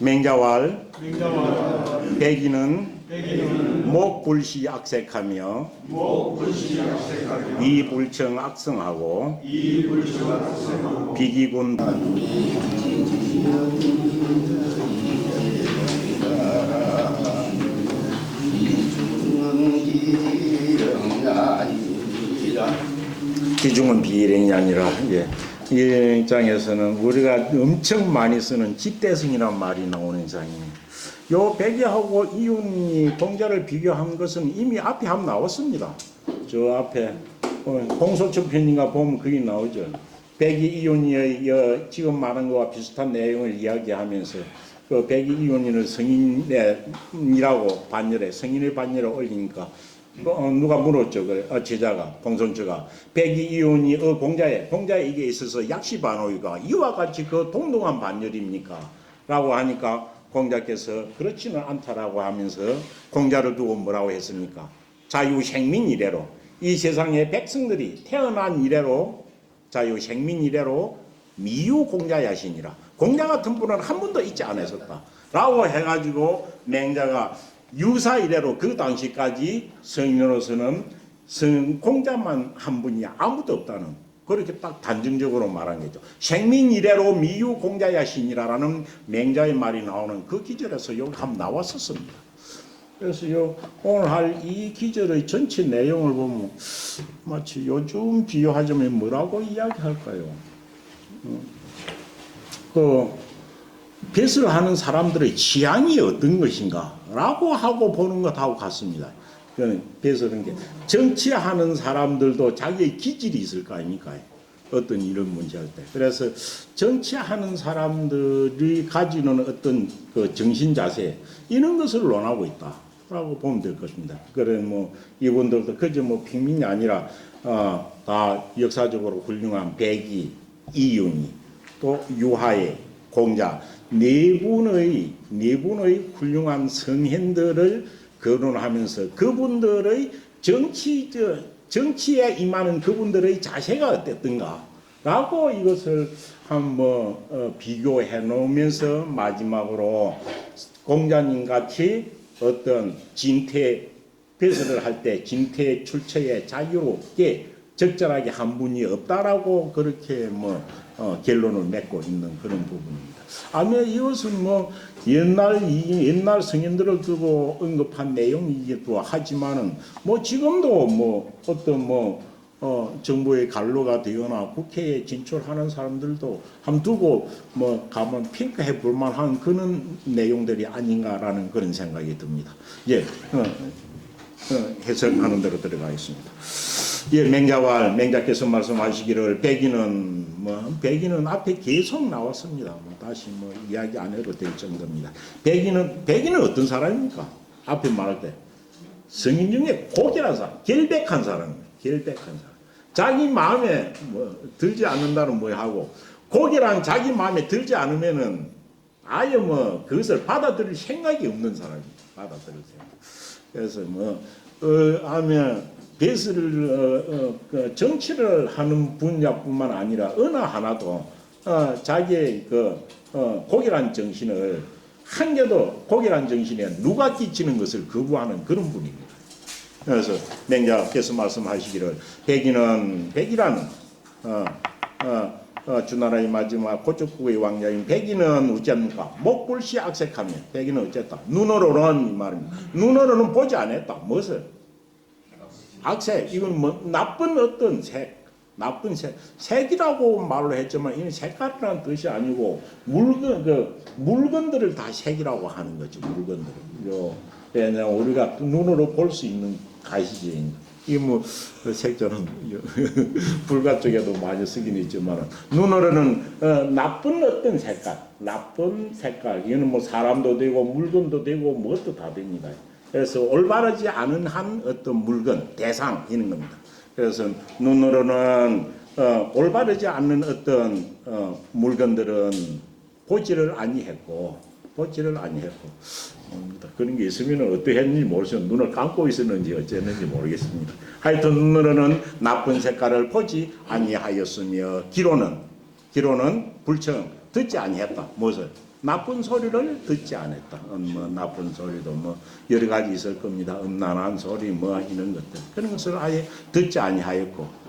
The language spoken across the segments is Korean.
맹자왈 백인은 목불시 악색하며 이불청 악성하고 비기군 기중은 비일행이 아니라 이 장에서는 우리가 엄청 많이 쓰는 집대성이라는 말이 나오는 장이에요. 요 백이하고 이윤이 공자를 비교한 것은 이미 앞에 한번 나왔습니다. 저 앞에 공소청 편인가 보면 그게 나오죠. 백이 이윤이 지금 말한 것과 비슷한 내용을 이야기하면서 그 백이 이윤이를 성인이라고 반열에 성인의 반열에 올리니까 누가 물었죠. 그래. 제자가 공손주가 백이 이윤이 공자에 이게 있어서 약시반호이가 이와 같이 그 동등한 반열입니까? 라고 하니까 공자께서 그렇지는 않다라고 하면서 공자를 두고 뭐라고 했습니까? 자유생민 이래로 이 세상의 백성들이 태어난 이래로 자유생민 이래로 미유공자야신이라 공자 같은 분은 한 번도 있지 않았었다 라고 해가지고 맹자가 유사 이래로 그 당시까지 성인으로서는 공자만 한 분이 아무도 없다는 그렇게 딱 단정적으로 말한 거죠. 생민 이래로 미유 공자야신이라는 맹자의 말이 나오는 그 기절에서 여기 한번 나왔었습니다. 그래서 오늘 할 이 기절의 전체 내용을 보면 마치 요즘 비유하자면 뭐라고 이야기할까요? 뱃을 하는 사람들의 취향이 어떤 것인가 라고 하고 보는 것하고 같습니다. 뱃을은 게 정치하는 사람들도 자기의 기질이 있을 거 아닙니까? 어떤 이런 문제 할 때. 그래서 정치하는 사람들이 가지는 어떤 그 정신 자세 이런 것을 논하고 있다 라고 보면 될 것입니다. 그래 이분들도 그저 평민이 아니라 다 역사적으로 훌륭한 백이, 이윤이 또 유하의 공자 네 분의 훌륭한 성현들을 거론하면서 그분들의 정치에 임하는 그분들의 자세가 어땠던가 라고 이것을 한번 비교해 놓으면서 마지막으로 공자님 같이 어떤 배설을 할 때 진퇴 출처에 자유롭게 적절하게 한 분이 없다라고 그렇게 결론을 맺고 있는 그런 부분입니다. 아마 이것은 옛날 성인들을 두고 언급한 내용이기도 하지만은 지금도 어떤 정부의 관료가 되거나 국회에 진출하는 사람들도 함 두고 가면 평가해 볼 만한 그런 내용들이 아닌가라는 그런 생각이 듭니다. 해석하는 대로 들어가겠습니다. 맹자께서 말씀하시기를 백인은 앞에 계속 나왔습니다. 다시 이야기 안 해도 될 정도입니다. 백인은 어떤 사람입니까? 앞에 말할 때 성인 중에 고결한 사람, 결백한 사람입니다. 결백한 사람. 자기 마음에 들지 않는다는 하고 고결한 자기 마음에 들지 않으면은 아예 그것을 받아들일 생각이 없는 사람입니다. 받아들일 생각. 그래서 하면 배설을 정치를 하는 분야뿐만 아니라 어느 하나도 자기의 고결한 정신을 한 개도 고결한 정신에 누가 끼치는 것을 거부하는 그런 분입니다. 그래서 맹자께서 말씀하시기를 백이라는 주나라의 마지막 고척국의 왕자인 백이는 어쨌습니까? 목불시 악색하며 백이는 어쨌다. 눈으로는 이 말입니다. 눈으로는 보지 않았다. 무엇을? 악색. 이건 나쁜 어떤 색. 나쁜 색이라고 말을 했지만 이는 색깔이라는 뜻이 아니고 물건들을 다 색이라고 하는 거죠. 물건들을. 왜냐면 우리가 눈으로 볼 수 있는 가시지. 이 색조는 불가 쪽에도 많이 쓰긴 있지만 눈으로는 나쁜 어떤 나쁜 색깔. 이거는 사람도 되고 물건도 되고 무엇도 다 됩니다. 그래서 올바르지 않은 한 어떤 물건, 대상 이런 겁니다. 그래서 눈으로는 올바르지 않는 어떤 물건들은 보지를 아니했고 그런 게 있으면 어떠했는지 모르겠어요. 눈을 감고 있었는지 어쨌는지 모르겠습니다. 하여튼 눈으로는 나쁜 색깔을 보지 아니하였으며 귀로는 불청 듣지 아니했다. 무엇을? 나쁜 소리를 듣지 않았다. 뭐 나쁜 소리도 뭐 여러 가지 있을 겁니다. 음란한 소리 뭐 이런 것들 그런 것을 아예 듣지 아니하였고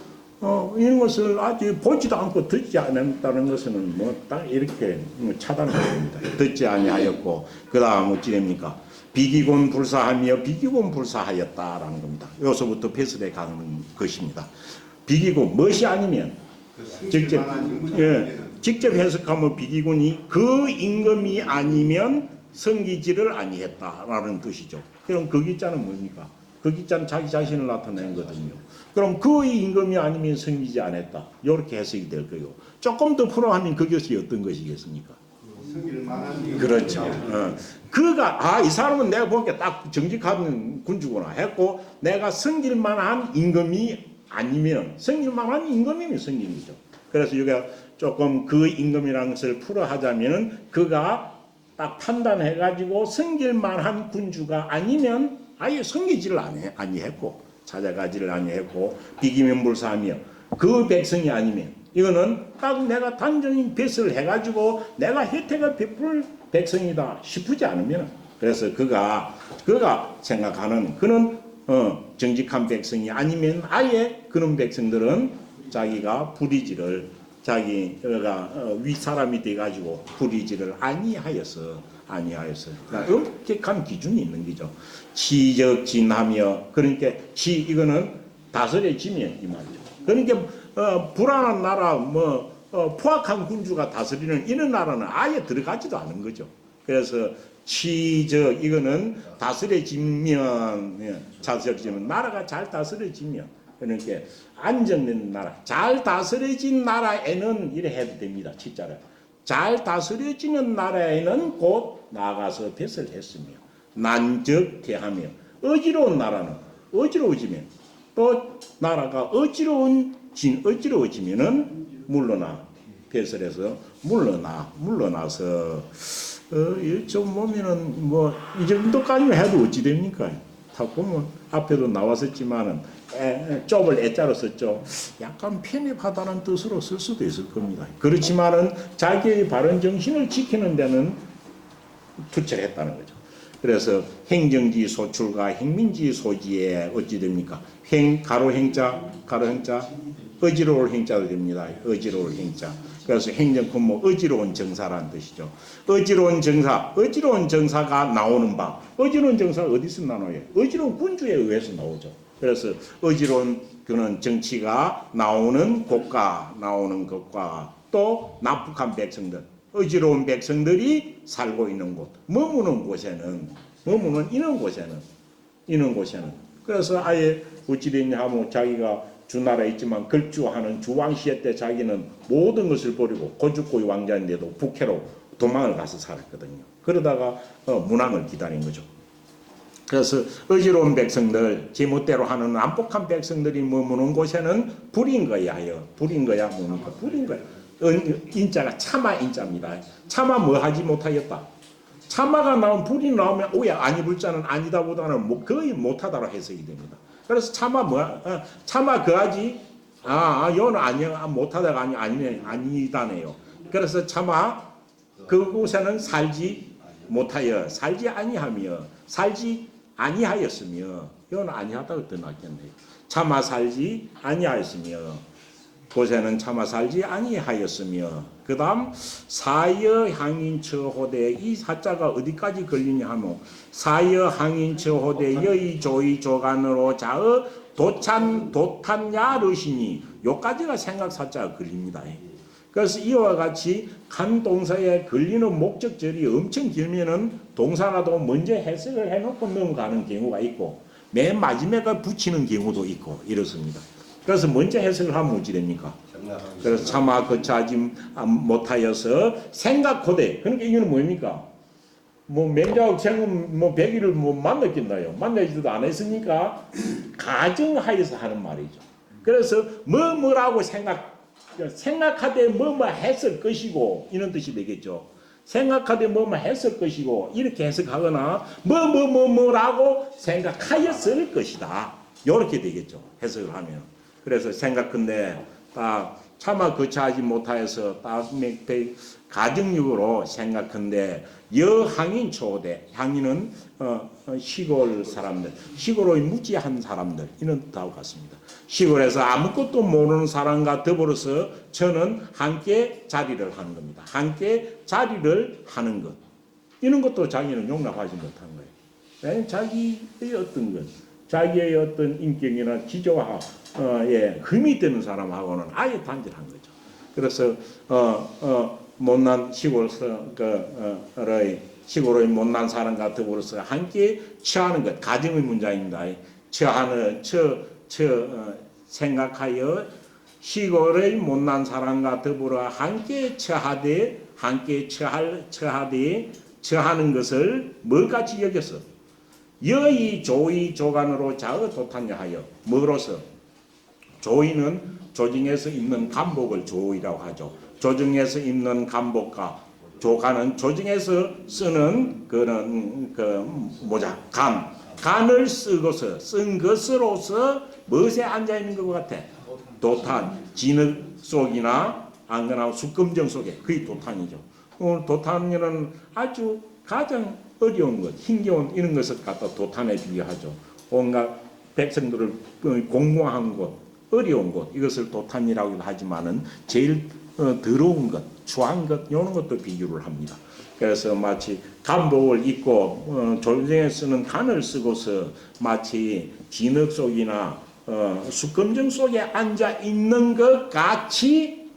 이런 것을 아주 보지도 않고 듣지 않았다는 것은 뭐 딱 이렇게 차단합니다. 듣지 아니하였고 그 다음 어찌 됩니까? 비기곤 불사하며 비기곤 불사하였다라는 겁니다. 여기서부터 패스돼 가는 것입니다. 비기곤 무엇이 아니면 직접 해석하면 비기곤이 그 임금이 아니면 섬기지를 아니했다라는 뜻이죠. 그럼 그 기자는 뭡니까? 그 기자는 자기 자신을 나타내는 거거든요. 그럼 그 임금이 아니면 섬기지 않았다. 이렇게 해석이 될 거예요. 조금 더 풀어하면 그것이 어떤 것이겠습니까? 그렇죠. 그가 이 사람은 내가 보기에 딱 정직한 군주구나 했고 내가 섬길 만한 임금이 아니면 섬길 만한 임금이면 섬기는 거죠. 그래서 여기가 조금 그 임금이라는 것을 풀어하자면은 그가 딱 판단해가지고 섬길 만한 군주가 아니면 아예 섬기지를 아니했고 찾아가지를 아니했고 비기면불사하며 그 백성이 아니면 이거는 딱 내가 단정히 배설을 해가지고 내가 혜택을 베풀 백성이다 싶지 않으면 그래서 그가 생각하는 그는 정직한 백성이 아니면 아예 그런 백성들은 자기가 불의지를 자기가 윗사람이 돼가지고 불의지를 아니하여서 그러니까 엄격한 기준이 있는 거죠. 치적진하며 그러니까 이거는 다스려지면 이 말이죠. 그러니까 불안한 나라 포악한 군주가 다스리는 이런 나라는 아예 들어가지도 않은 거죠. 그래서 치적 이거는 다스려지면 나라가 잘 다스려지면 그러니까 안정된 나라 잘 다스려진 나라에는 이래 해도 됩니다. 치자를 잘 다스려지는 나라에는 곧 나가서 뱃을 했으며 난적대하며 어지러운 나라는 어지러워지면 또 나라가 어지러워지면은 배설해서 물러나서 좀 보면은 뭐 이 정도까지만 해도 어찌 됩니까? 다 보면 앞에도 나왔었지만은 좁을 애자로 썼죠. 약간 편협하다는 뜻으로 쓸 수도 있을 겁니다. 그렇지만은 자기의 바른 정신을 지키는 데는 투철했다는 거죠. 그래서 행정지 소출과 행민지 소지에 어찌 됩니까? 가로 행자 어지러울 행자도 됩니다. 어지러울 행자. 그래서 행정품목 어지러운 정사라는 뜻이죠. 어지러운 정사가 나오는 바. 어지러운 정사가 어디서 나와요? 어지러운 군주에 의해서 나오죠. 그래서 어지러운 그는 정치가 나오는 것과 또 납북한 백성들, 어지러운 백성들이 살고 있는 곳, 머무는 이런 곳에는 그래서 아예 어찌 됐냐 하면 자기가 주나라에 있지만 걸주하는 주왕시대 때 자기는 모든 것을 버리고 고죽고의 왕자인데도 북해로 도망을 가서 살았거든요. 그러다가 문왕을 기다린 거죠. 그래서 어지러운 백성들, 제멋대로 하는 난폭한 백성들이 머무는 곳에는 불인 거야 뭡니까? 불인 거야. 인자가 참아 인자입니다. 참아 뭐 하지 못하였다. 참아가 나온 불이 나오면 오야 아니 불자는 아니다보다는 거의 못하다로 해석이 됩니다. 그래서 참아 그하지 요는 아니야 못하다가 아니면 아니다네요. 그래서 참아 그곳에는 살지 아니하였으며 이건 아니하다고 떠났겠네요. 참아 살지 아니하였으며 곳에는 참아 살지 아니하였으며 그 다음 사여항인처호대 이 사자가 어디까지 걸리냐 하면 사여항인처호대 여의 조의 조간으로 자의 도탄야르시니 요까지가 생각사자가 걸립니다. 그래서 이와 같이 한 동사에 걸리는 목적절이 엄청 길면은 동사라도 먼저 해석을 해놓고 넘어가는 경우가 있고 맨 마지막에 붙이는 경우도 있고 이렇습니다. 그래서 먼저 해석을 하면 어찌 됩니까? 그래서 차마 거처하지 못하여서 생각하되 그러니까 이거는 뭡니까? 맹자하고 생은 100일을 만났겠나요? 만나지도 않았으니까 가정하여서 하는 말이죠. 그래서 뭐라고 생각하되 뭐뭐 했을 것이고 이런 뜻이 되겠죠. 생각하되 뭐뭐 했을 것이고 이렇게 해석하거나 뭐라고 생각하였을 것이다. 이렇게 되겠죠. 해석을 하면. 그래서 생각컨대 딱 차마 거처하지 못하여서 가정육으로 생각한데 여항인 초대, 항인은 시골 사람들, 시골의 무지한 사람들 이런 뜻하고 같습니다. 시골에서 아무것도 모르는 사람과 더불어서 저는 함께 자리를 하는 겁니다. 함께 자리를 하는 것, 이런 것도 자기는 용납하지 못한 거예요. 자기의 어떤 것, 자기의 어떤 인격이나 지조화에 흠이 되는 사람하고는 아예 단절한 거죠. 그래서 못난 시골의 못난 사람과 더불어서 함께 처하는 것, 가정의 문장입니다. 생각하여 시골의 못난 사람과 더불어 함께 처하되 처하는 것을 뭐같이 여겨서 여의 조의 조간으로 자어 도탄냐 하여 뭐로서 조의는 조정에서 입는 간복을 조의라고 하죠. 조정에서 입는 간복과 조간은 조정에서 쓰는 그런 모자 간을 쓰고서 쓴 것으로서 무엇에 앉아 있는 것 같아? 도탄, 진흙 속이나 안 그러나 숙금정 속에 그게 도탄이죠. 도탄이는 아주 가장 어려운 것, 힘겨운 이런 것을 갖다 도탄에 비유하죠. 온갖 백성들을 공고한 것, 어려운 것, 이것을 도탄이라고 하지만은 제일 더러운 것, 추한 것, 이런 것도 비유를 합니다. 그래서 마치 간복을 입고 조정에 쓰는 간을 쓰고서 마치 진흙 속이나 숙금정 속에 앉아 있는 것 같이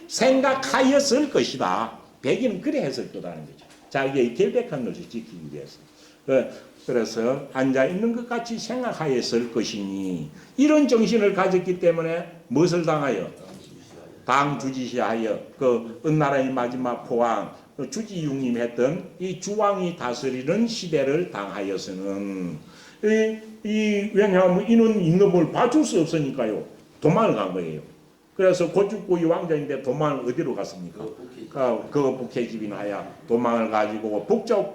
생각하였을 것이다. 백인은 그래 했을 거라는 거죠. 자기의 결백한 것을 지키기 위해서. 그래서 앉아 있는 것 같이 생각하였을 것이니 이런 정신을 가졌기 때문에 무엇을 당하여? 당주지시하여 그 은나라의 마지막 포왕 주지융님 했던 이 주왕이 다스리는 시대를 당하여서는 왜냐하면 이는 임금을 봐줄 수 없으니까요. 도망을 간 거예요. 그래서 고죽고이 왕자인데 도망을 어디로 갔습니까? 그 북해집이나 하야 도망을 가지고 북쪽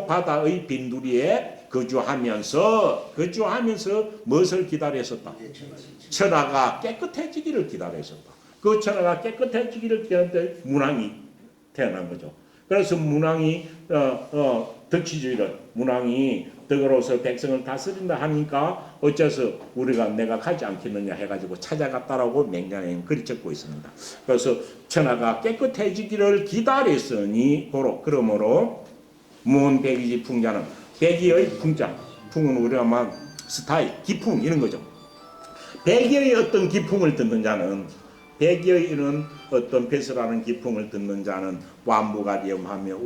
바다의 빈두리에 거주하면서 무엇을 기다렸었다? 천하가 깨끗해지기를 기다렸었다. 그 천하가 깨끗해지기를 기다렸는데 문왕이 태어난 거죠. 그래서 문왕이 덕치주의를 문왕이 덕으로서 백성을 다스린다 하니까 어째서 우리가 내가 가지 않겠느냐 해가지고 찾아갔다라고 맹장에 글이 적고 있습니다. 그래서 천하가 깨끗해지기를 기다렸으니 그러므로 문백이지 풍자는 백의의 풍자, 풍은 우리가 막 스타일, 기풍 이런 거죠. 백의의 어떤 기풍을 듣는 자는 백의는 어떤 배설하는 기풍을 듣는 자는 완부가 되험하며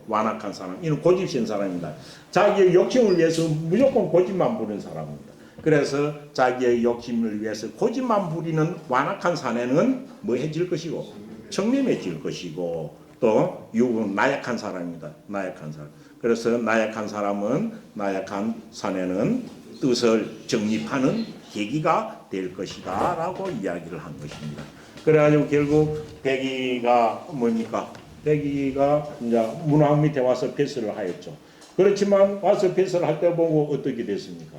완악한 사람, 이는 고집신 사람입니다. 자기의 욕심을 위해서 무조건 고집만 부리는 사람입니다. 그래서 자기의 욕심을 위해서 고집만 부리는 완악한 사내는 뭐 해질 것이고 청렴해질 것이고 또 육은 나약한 사람입니다. 나약한 사람. 그래서 나약한 사내는 뜻을 정립하는 계기가 될 것이다 라고 이야기를 한 것입니다. 그래가지고 결국 백의가 뭡니까? 백의가 이제 문왕 밑에 와서 배설을 하였죠. 그렇지만 와서 배설할 때 보고 어떻게 됐습니까?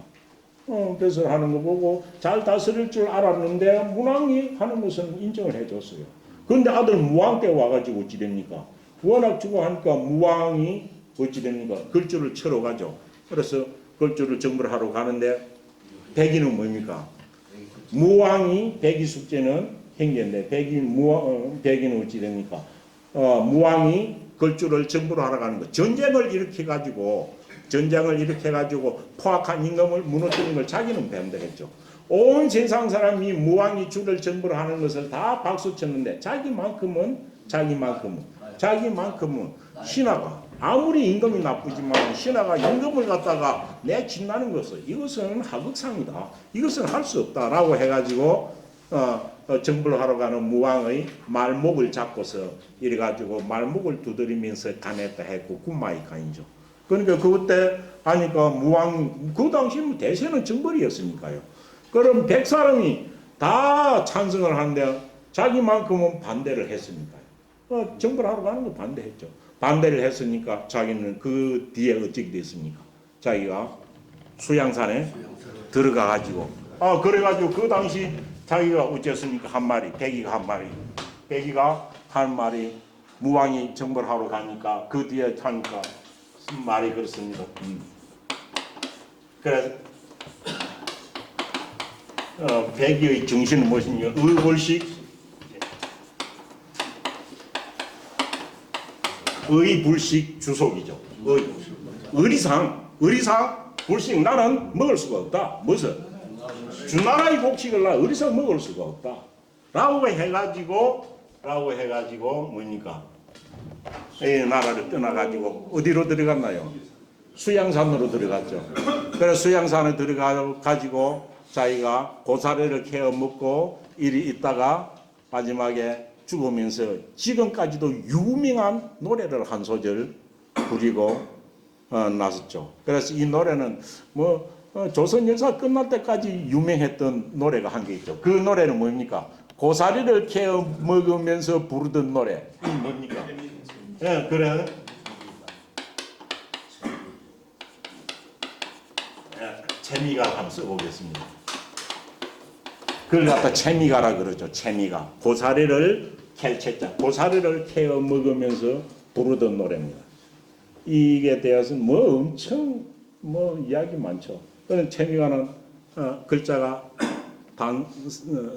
배설하는 거 보고 잘 다스릴 줄 알았는데 문왕이 하는 것은 인정을 해줬어요. 그런데 아들 무왕 때 와가지고 어찌 됩니까? 워낙 주고 하니까 무왕이 어찌 됩니까? 걸주를 쳐러 가죠. 그래서 걸주를 정벌 하러 가는데 백의는 뭡니까? 무왕이 백의 숙제는 행계인데 백의는 어찌 됩니까? 무왕이 걸주를 정벌 하러 가는 거. 전쟁을 일으켜가지고 포악한 임금을 무너뜨리는 걸 자기는 반대했죠. 온 세상 사람이 무왕이 주를 정벌하는 것을 다 박수쳤는데 자기만큼은 신하가 아무리 임금이 나쁘지만 신하가 임금을 갖다가 내친다는 것은 이것은 하극상이다. 이것은 할 수 없다라고 해가지고 정벌하러 가는 무왕의 말목을 잡고서 이래가지고 말목을 두드리면서 가냈다 했고 군마이 간이죠. 그러니까 그때 하니까 무왕 그 당시 대세는 정벌이었으니까요. 그럼 100사람이 다 찬성을 하는데 자기만큼은 반대를 했으니까요. 정벌하러 가는 거 반대했죠. 반대를 했으니까 자기는 그 뒤에 어떻게 됐습니까? 자기가 수양산에 들어가가지고 그래가지고 그 당시 자기가 어쨌습니까? 한 마리, 백이가 한 마리. 백이가 한 마리 무왕이 정벌하러 가니까 그 뒤에 타니까 말이 그렇습니다. 그래서 백의의 정신은 무엇이냐? 의불식, 의불식 주속이죠. 의리상 불식 나는 먹을 수가 없다. 무슨 주나라의 곡식을 나 의리상 먹을 수가 없다. 라고 해가지고 뭡니까? 이 나라를 떠나가지고 어디로 들어갔나요? 수양산으로 들어갔죠. 그래서 수양산에 들어가가지고 자기가 고사리를 캐어 먹고 이리 있다가 마지막에 죽으면서 지금까지도 유명한 노래를 한 소절 부리고 나섰죠. 그래서 이 노래는 뭐 조선 역사 끝날 때까지 유명했던 노래가 한 게 있죠. 그 노래는 뭡니까? 고사리를 캐어 먹으면서 부르던 노래. 이 뭡니까? 예, 그래. 채미가 한번 써보겠습니다. 그걸 갖다 채미가라 그러죠. 채미가. 고사리를 캘채자. 고사리를 캐어 먹으면서 부르던 노래입니다. 이게 대해서는 뭐 엄청 뭐 이야기 많죠. 그런 채미가는 글자가 단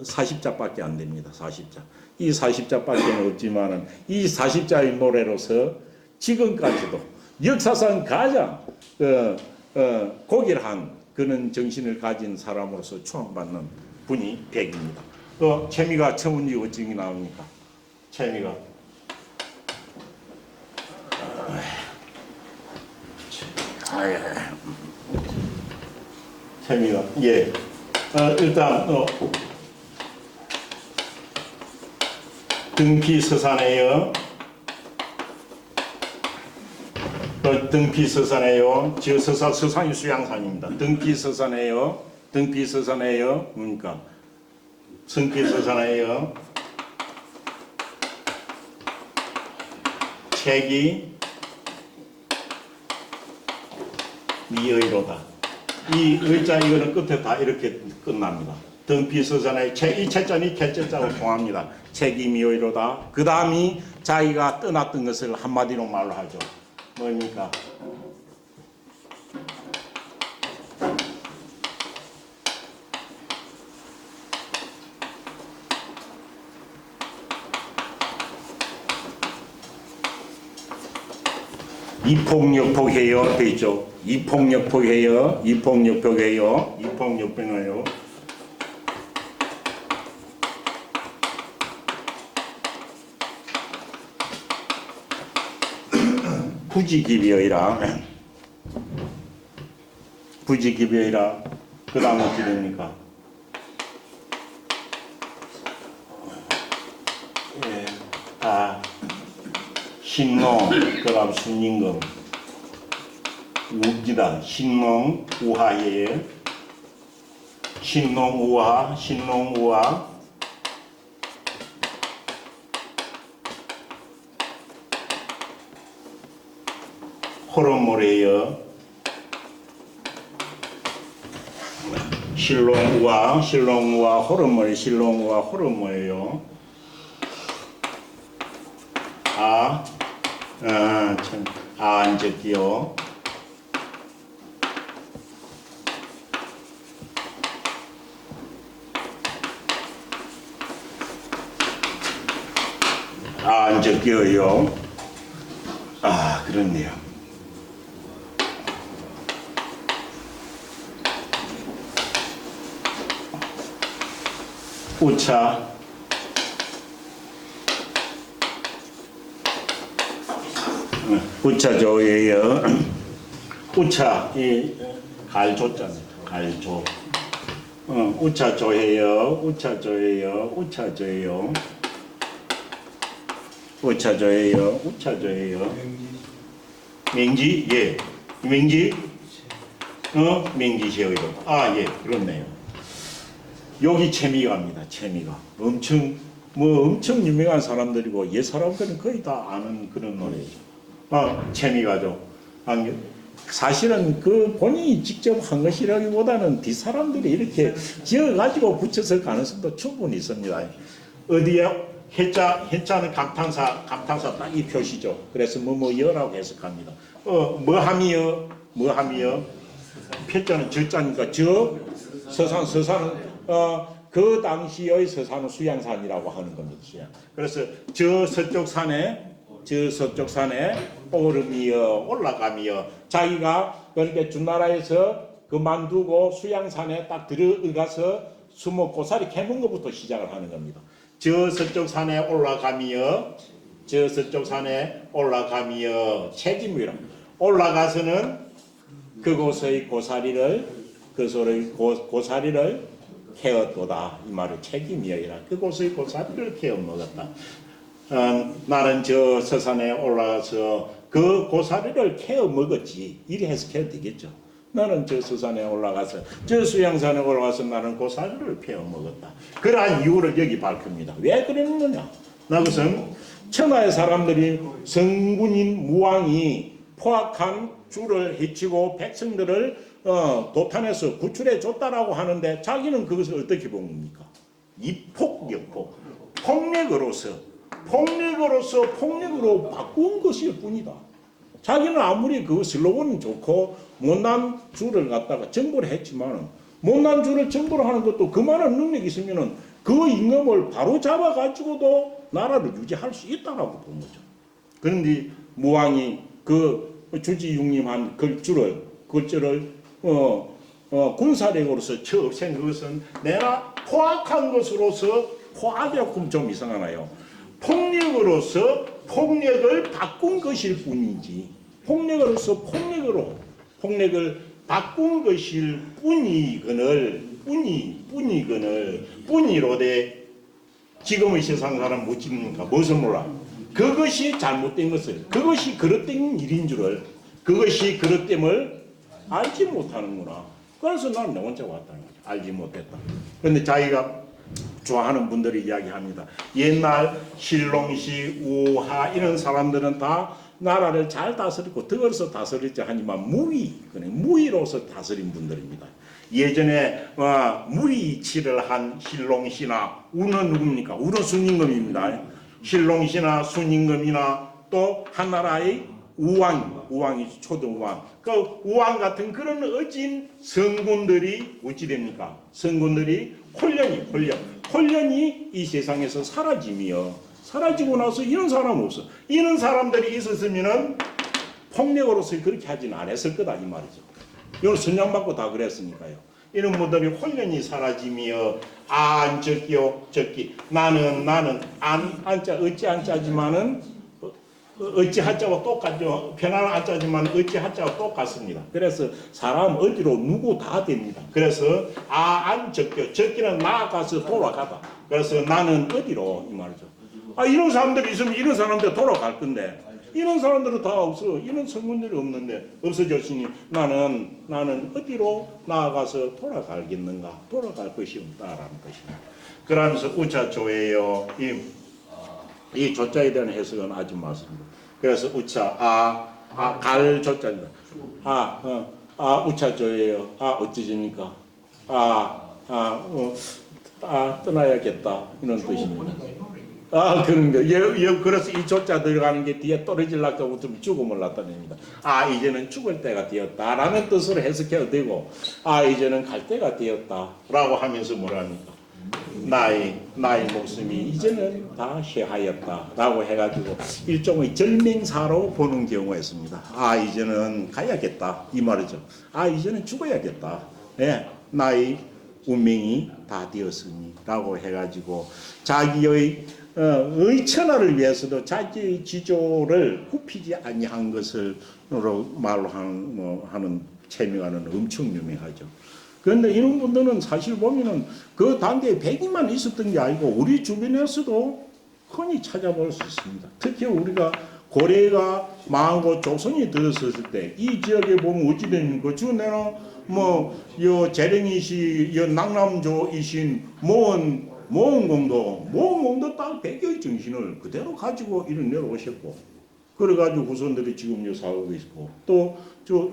40자밖에 안 됩니다. 40자. 이 40자밖에 없지만은 이 40자의 노래로서 지금까지도 역사상 가장 고결한 그런 정신을 가진 사람으로서 추앙받는 분이 백입니다. 또 채미가 처문이 어찌 나옵니까? 채미가 채미가 예 일단 등피서산에요. 등피서산에요. 저 서산이 수양산입니다. 등피서산에요. 등피서산에요. 뭡니까? 등피서산에요. 책이 미의로다. 이 의자 이거는 끝에 다 이렇게 끝납니다. 등피서산의 이 채자니 개체자로 통합니다. 책이 미의로다. 그 다음이 자기가 떠났던 것을 한마디로 말로 하죠. 뭡니까? 이폭역폭해요. 돼 있죠. 이폭역폭해요. 이폭역폭해요. 이폭역폭해요. 부지기비어이라. 부지기비어이라. 그 다음은 어떻게 됩니까? 예. 신농, 그 다음 순임금. 우기다. 신농, 우하예. 신농, 우하, 신농, 우하. 호름모래여. 실롱우와, 실롱우와, 호름모래, 실롱우와, 호름모래요. 참, 앉을게요. 앉을게요. 그렇네요. 우차, 우차조예요. 우차, 이 갈조자네. 갈조. 우차조예요. 우차조예요. 우차조예요. 우차조예요. 우차조예요. 맹지, 예. 맹지, 맹지시여요. 예, 그렇네요. 여기 채미가입니다. 채미가 엄청 유명한 사람들이고 옛 사람들은 거의 다 아는 그런 노래죠. 채미가죠. 사실은 그 본인이 직접 한 것이라기보다는 뒷사람들이 이렇게 지어가지고 붙였을 가능성도 충분히 있습니다. 어디에 해자는 감탄사 딱 이 표시죠. 그래서 뭐여라고 해석합니다. 뭐함이여 표자는 저자니까 서산은 그 당시의 서산은 수양산이라고 하는 겁니다. 그래서 저 서쪽 산에 오름이여 올라가미여 자기가 그렇게 준나라에서 그만두고 수양산에 딱 들어가서 수목 고사리 캐문 것부터 시작을 하는 겁니다. 저 서쪽 산에 올라가미여 책임이라 올라가서는 그곳의 고사리를 캐었도다 이 말을 책임이여라 그곳의 고사리를 캐어 먹었다. 나는 저 서산에 올라가서 그 고사리를 캐어 먹었지 이래 해석해도 되겠죠. 나는 저 서산에 올라가서 저 수양산에 올라가서 나는 고사리를 캐어 먹었다. 그러한 이유를 여기 밝힙니다. 왜 그러느냐? 그것은 천하의 사람들이 성군인 무왕이 포악한 주를 해치고 백성들을 도탄해서 구출해 줬다라고 하는데 자기는 그것을 어떻게 본 겁니까? 이폭력폭 폭력으로 바꾼 것일 뿐이다. 자기는 아무리 그 슬로건은 좋고 못난 주를 갖다가 정벌을 했지만 못난 주를 정벌을 하는 것도 그만한 능력이 있으면은 그 임금을 바로 잡아가지고도 나라를 유지할 수 있다라고 본 거죠. 그런데 무왕이 그 주지육림한 글줄을 군사력으로서 쳐 없앤 그것은 내가 포악한 것으로서 포악이라고 좀 이상하나요? 폭력으로서 폭력을 바꾼 것일 뿐이지 폭력을 바꾼 것일 뿐이로되 지금의 세상 사람 못 짓는가 무엇을 몰라 그것이 잘못된 것을 그것이 그릇된 일인 줄을 그것이 그릇됨을 알지 못하는구나. 그래서 나는 내 혼자 왔다는 거죠. 알지 못했다. 그런데 자기가 좋아하는 분들이 이야기합니다. 옛날 신롱시, 우하 이런 사람들은 다 나라를 잘 다스리고 덕을서 다스렸지 하지만 무위로서 다스린 분들입니다. 예전에 무위치를 한 신롱시나 우는 누굽니까? 우는 순임금입니다. 신롱시나 순임금이나 또 한나라의 우왕이 초등우왕 그 우왕 같은 그런 어진 성군들이 어찌 됩니까? 성군들이 혼련이 이 세상에서 사라지고 나서 이런 사람 없어. 이런 사람들이 있었으면은 폭력으로서 그렇게 하지는 않았을 거다 이 말이죠. 이걸 선양받고 다 그랬으니까요. 이런 분들이 혼련이 사라지며 적기 나는 안자 어찌 안자지만은 어찌 하자와 똑같죠. 편안한 한자지만 어찌 하자와 똑같습니다. 그래서 사람 어디로 누구 다 됩니다. 그래서 적기는 나아가서 돌아가다. 그래서 나는 어디로 이 말이죠. 이런 사람들이 있으면 이런 사람들 돌아갈 건데 이런 사람들은 다 없어. 이런 성분들이 없는데 없어졌으니 나는 어디로 나아가서 돌아가겠는가? 돌아갈 것이 없다라는 것입니다. 그러면서 우차조예요. 이 조자에 대한 해석은 아주 맞습니다. 그래서 우차 갈 조자입니다. 우차조예요. 어찌집니까? 떠나야겠다 이런 뜻입니다. 그런 거. 그래서 이 조자 들어가는 게 뒤에 떨어질라고 하면 죽음을 나타냅니다. 이제는 죽을 때가 되었다라는 뜻으로 해석해도 되고, 이제는 갈 때가 되었다라고 하면서 뭐랍니까? 나의 목숨이 이제는 다 해하였다라고 해가지고 일종의 절맹사로 보는 경우가 있습니다. 이제는 가야겠다 이 말이죠. 이제는 죽어야겠다. 네, 나의 운명이 다 되었으니라고 해가지고 자기의 의천하를 위해서도 자기의 지조를 굽히지 아니한 것을 말로 하는 체명하는 엄청 유명하죠. 그런데 이런 분들은 사실 보면은 그 단계에 100인만 있었던 게 아니고 우리 주변에서도 흔히 찾아볼 수 있습니다. 특히 우리가 고려가 망하고 조선이 들었을 때 이 지역에 보면 어찌 됩니까? 그 중에는 요 재령이시, 요 낙남조이신 모원공도 딱 백여의 정신을 그대로 가지고 이런 내려오셨고, 그래가지고 후손들이 지금 요 사오고 있고 또저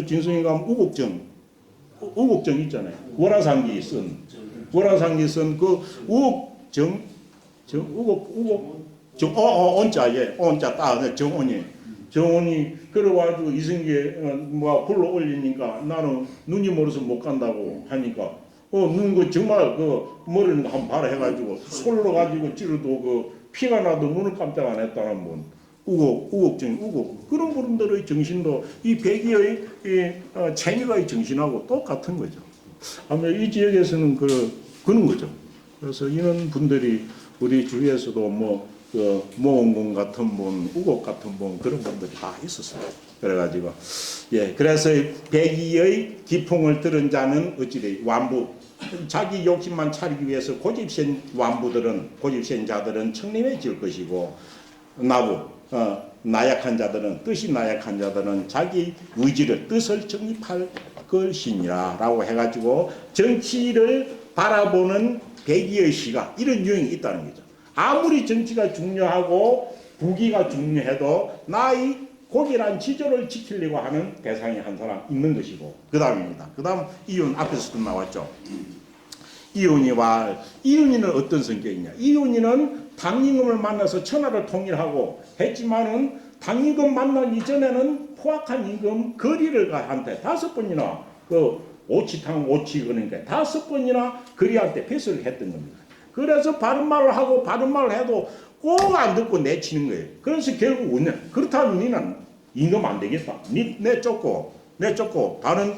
진성이 가면 우곡정 있잖아요. 월화상기 쓴 그 온자 따 정원이 그래가지고 이승기에 뭐 불러 올리니까 나는 눈이 멀어서 못 간다고 하니까 눈 그 정말 그 머리는 한번 봐라 해가지고 솔로 가지고 찌르도 그 피가 나도 눈을 깜짝 안 했다는 분 우곡 그런 분들의 정신도 이 백이의 체니가의 정신하고 똑같은 거죠. 아마 이 지역에서는 그런 거죠. 그래서 이런 분들이 우리 주위에서도 그 모원공 같은 분, 우곡 같은 분 그런 분들이 다 있었어요. 그래가지고 그래서 백이의 기풍을 들은 자는 어찌돼 완부 자기 욕심만 차리기 위해서 고집센 자들은 청림해질 것이고 나약한 자들은 뜻이 나약한 자들은 자기 뜻을 정립할 것이니라라고 해가지고 정치를 바라보는 백이의 시가 이런 유형이 있다는 거죠. 아무리 정치가 중요하고 국위가 중요해도 나의 고귀한 지조를 지키려고 하는 대상이 한 사람 있는 것이고 그 다음입니다. 그 다음 이윤 앞에서도 나왔죠. 이윤이는 어떤 성격이냐. 이윤이는 당임금을 만나서 천하를 통일하고 했지만은 당임금 만나기 전에는 포악한 임금 거리를 한테 5번이나 오치 그러니까 5번이나 거리한테 패스를 했던 겁니다. 그래서 바른 말을 하고 바른 말을 해도 꼭 안 듣고 내치는 거예요. 그래서 결국 그렇다면 니는 임금 안 되겠다. 내쫓고 다른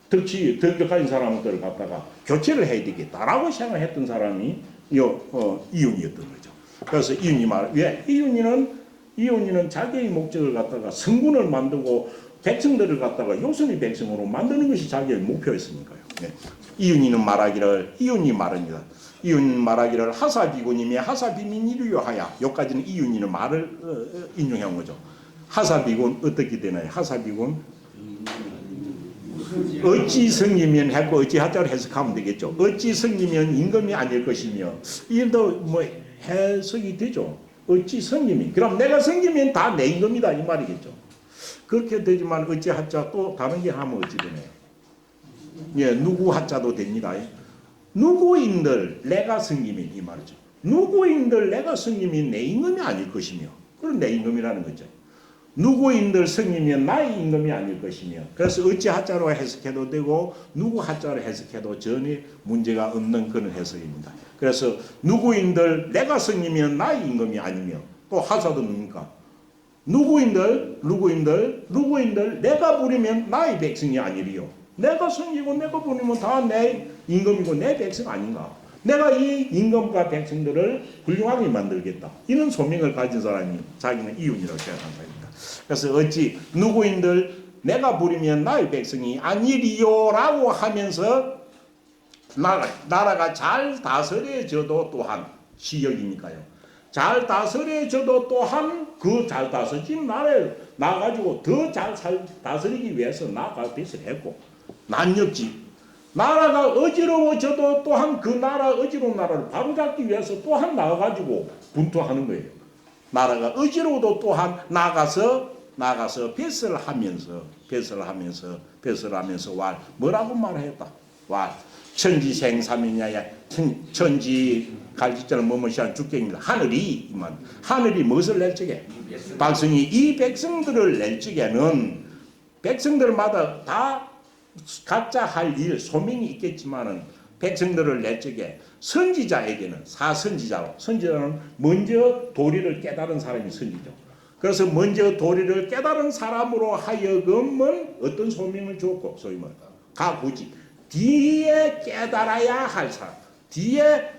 덕적한 사람들을 갖다가 교체를 해야 되겠다라고 생각했던 사람이 이윤이었던 거죠. 그래서 이윤이는 자기의 목적을 갖다가 성군을 만들고 백성들을 갖다가 요선의 백성으로 만드는 것이 자기의 목표였으니까요. 이윤이 말합니다. 이윤 말하기를 하사비군임에 하사비민이류하야. 여기까지는 이윤이는 말을 인용한 거죠. 하사비군 어떻게 되나요? 하사비군 어찌 성이면 했고 어찌 하자로 해석하면 되겠죠. 어찌 성이면 임금이 아닐 것이며 이도 해석이 되죠. 어찌 성이면 그럼 내가 성이면 다 내 임금이다 이 말이겠죠. 그렇게 되지만 어찌 하자 또 다른 게 하면 어찌 되나요? 누구 하자도 됩니다. 누구인들 내가 성임인 이 말이죠. 누구인들 내가 성임인 내 임금이 아닐 것이며 그런 내 임금이라는 거죠. 누구인들 성이면 나의 임금이 아닐 것이며 그래서 어찌 하자로 해석해도 되고 누구 하자로 해석해도 전혀 문제가 없는 그런 해석입니다. 그래서 누구인들 내가 성이면 나의 임금이 아니며 또 하사도 뭡니까? 누구인들 내가 부리면 나의 백성이 아니리요. 내가 성이고 내가 부리면 다 내 임금이고 내 백성 아닌가. 내가 이 임금과 백성들을 훌륭하게 만들겠다. 이런 소명을 가진 사람이 자기는 이윤이라고 생각하는 사람입니다. 그래서 어찌 누구인들 내가 부리면 나의 백성이 아니리요라고 하면서 나라가 잘 다스려져도 또한 시역이니까요. 잘 다스려져도 또한 그 잘 다스린 나라를 나가지고 더 잘 다스리기 위해서 나아가 빚을 했고 난역지 나라가 어지러워져도 또한 그 어지러운 나라를 바로잡기 위해서 또한 나가가지고 분투하는 거예요. 나라가 어지러워도 또한 나가서 뱃을 하면서 뭐라고 말했다. 천지생삼이냐야 천지 갈지자는 뭐뭐시한 주격입니다. 하늘이 무엇을 낼 적에 백성이 이 백성들을 낼 적에는 백성들마다 다 각자 할 일 소명이 있겠지만은 백성들을 낼 적에 선지자에게는 선지자는 먼저 도리를 깨달은 사람이 선지죠. 그래서 먼저 도리를 깨달은 사람으로 하여금은 어떤 소명을 줬고 소위 말해 가구지 뒤에 깨달아야 할 사람 뒤에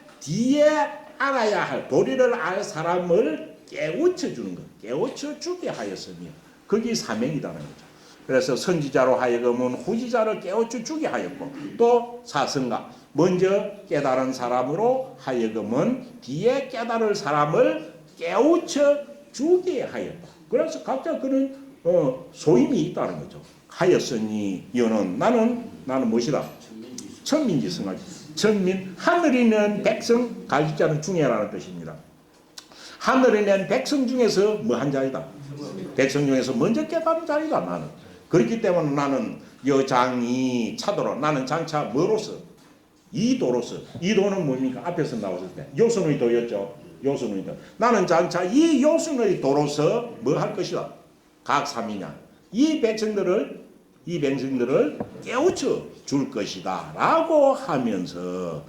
알아야 할 도리를 알 사람을 깨우쳐 주는 것 깨우쳐 주게 하였으며 그게 사명이라는 거죠. 그래서 선지자로 하여금은 후지자를 깨우쳐 주게 하였고 또 사성가 먼저 깨달은 사람으로 하여금은 뒤에 깨달을 사람을 깨우쳐 주게 하였다. 그래서 각자 그런 소임이 있다는 거죠. 하였으니 여는 나는 무엇이다? 천민지성하지. 천민 하늘이 낸 백성 갈지자는 중에라는 뜻입니다. 하늘이 낸 백성 중에서 뭐한 자이다? 백성 중에서 먼저 깨달은 자리다 나는. 그렇기 때문에 나는 여장이 차도로 나는 장차 뭐로서 이도로서 이도는 뭡니까? 앞에서 나왔을 때 요순의 도였죠. 요순의 도. 나는 장차 이 요순의 도로서 뭐 할 것이다. 각삼이냐. 이 백성들을 깨우쳐 줄 것이다. 라고 하면서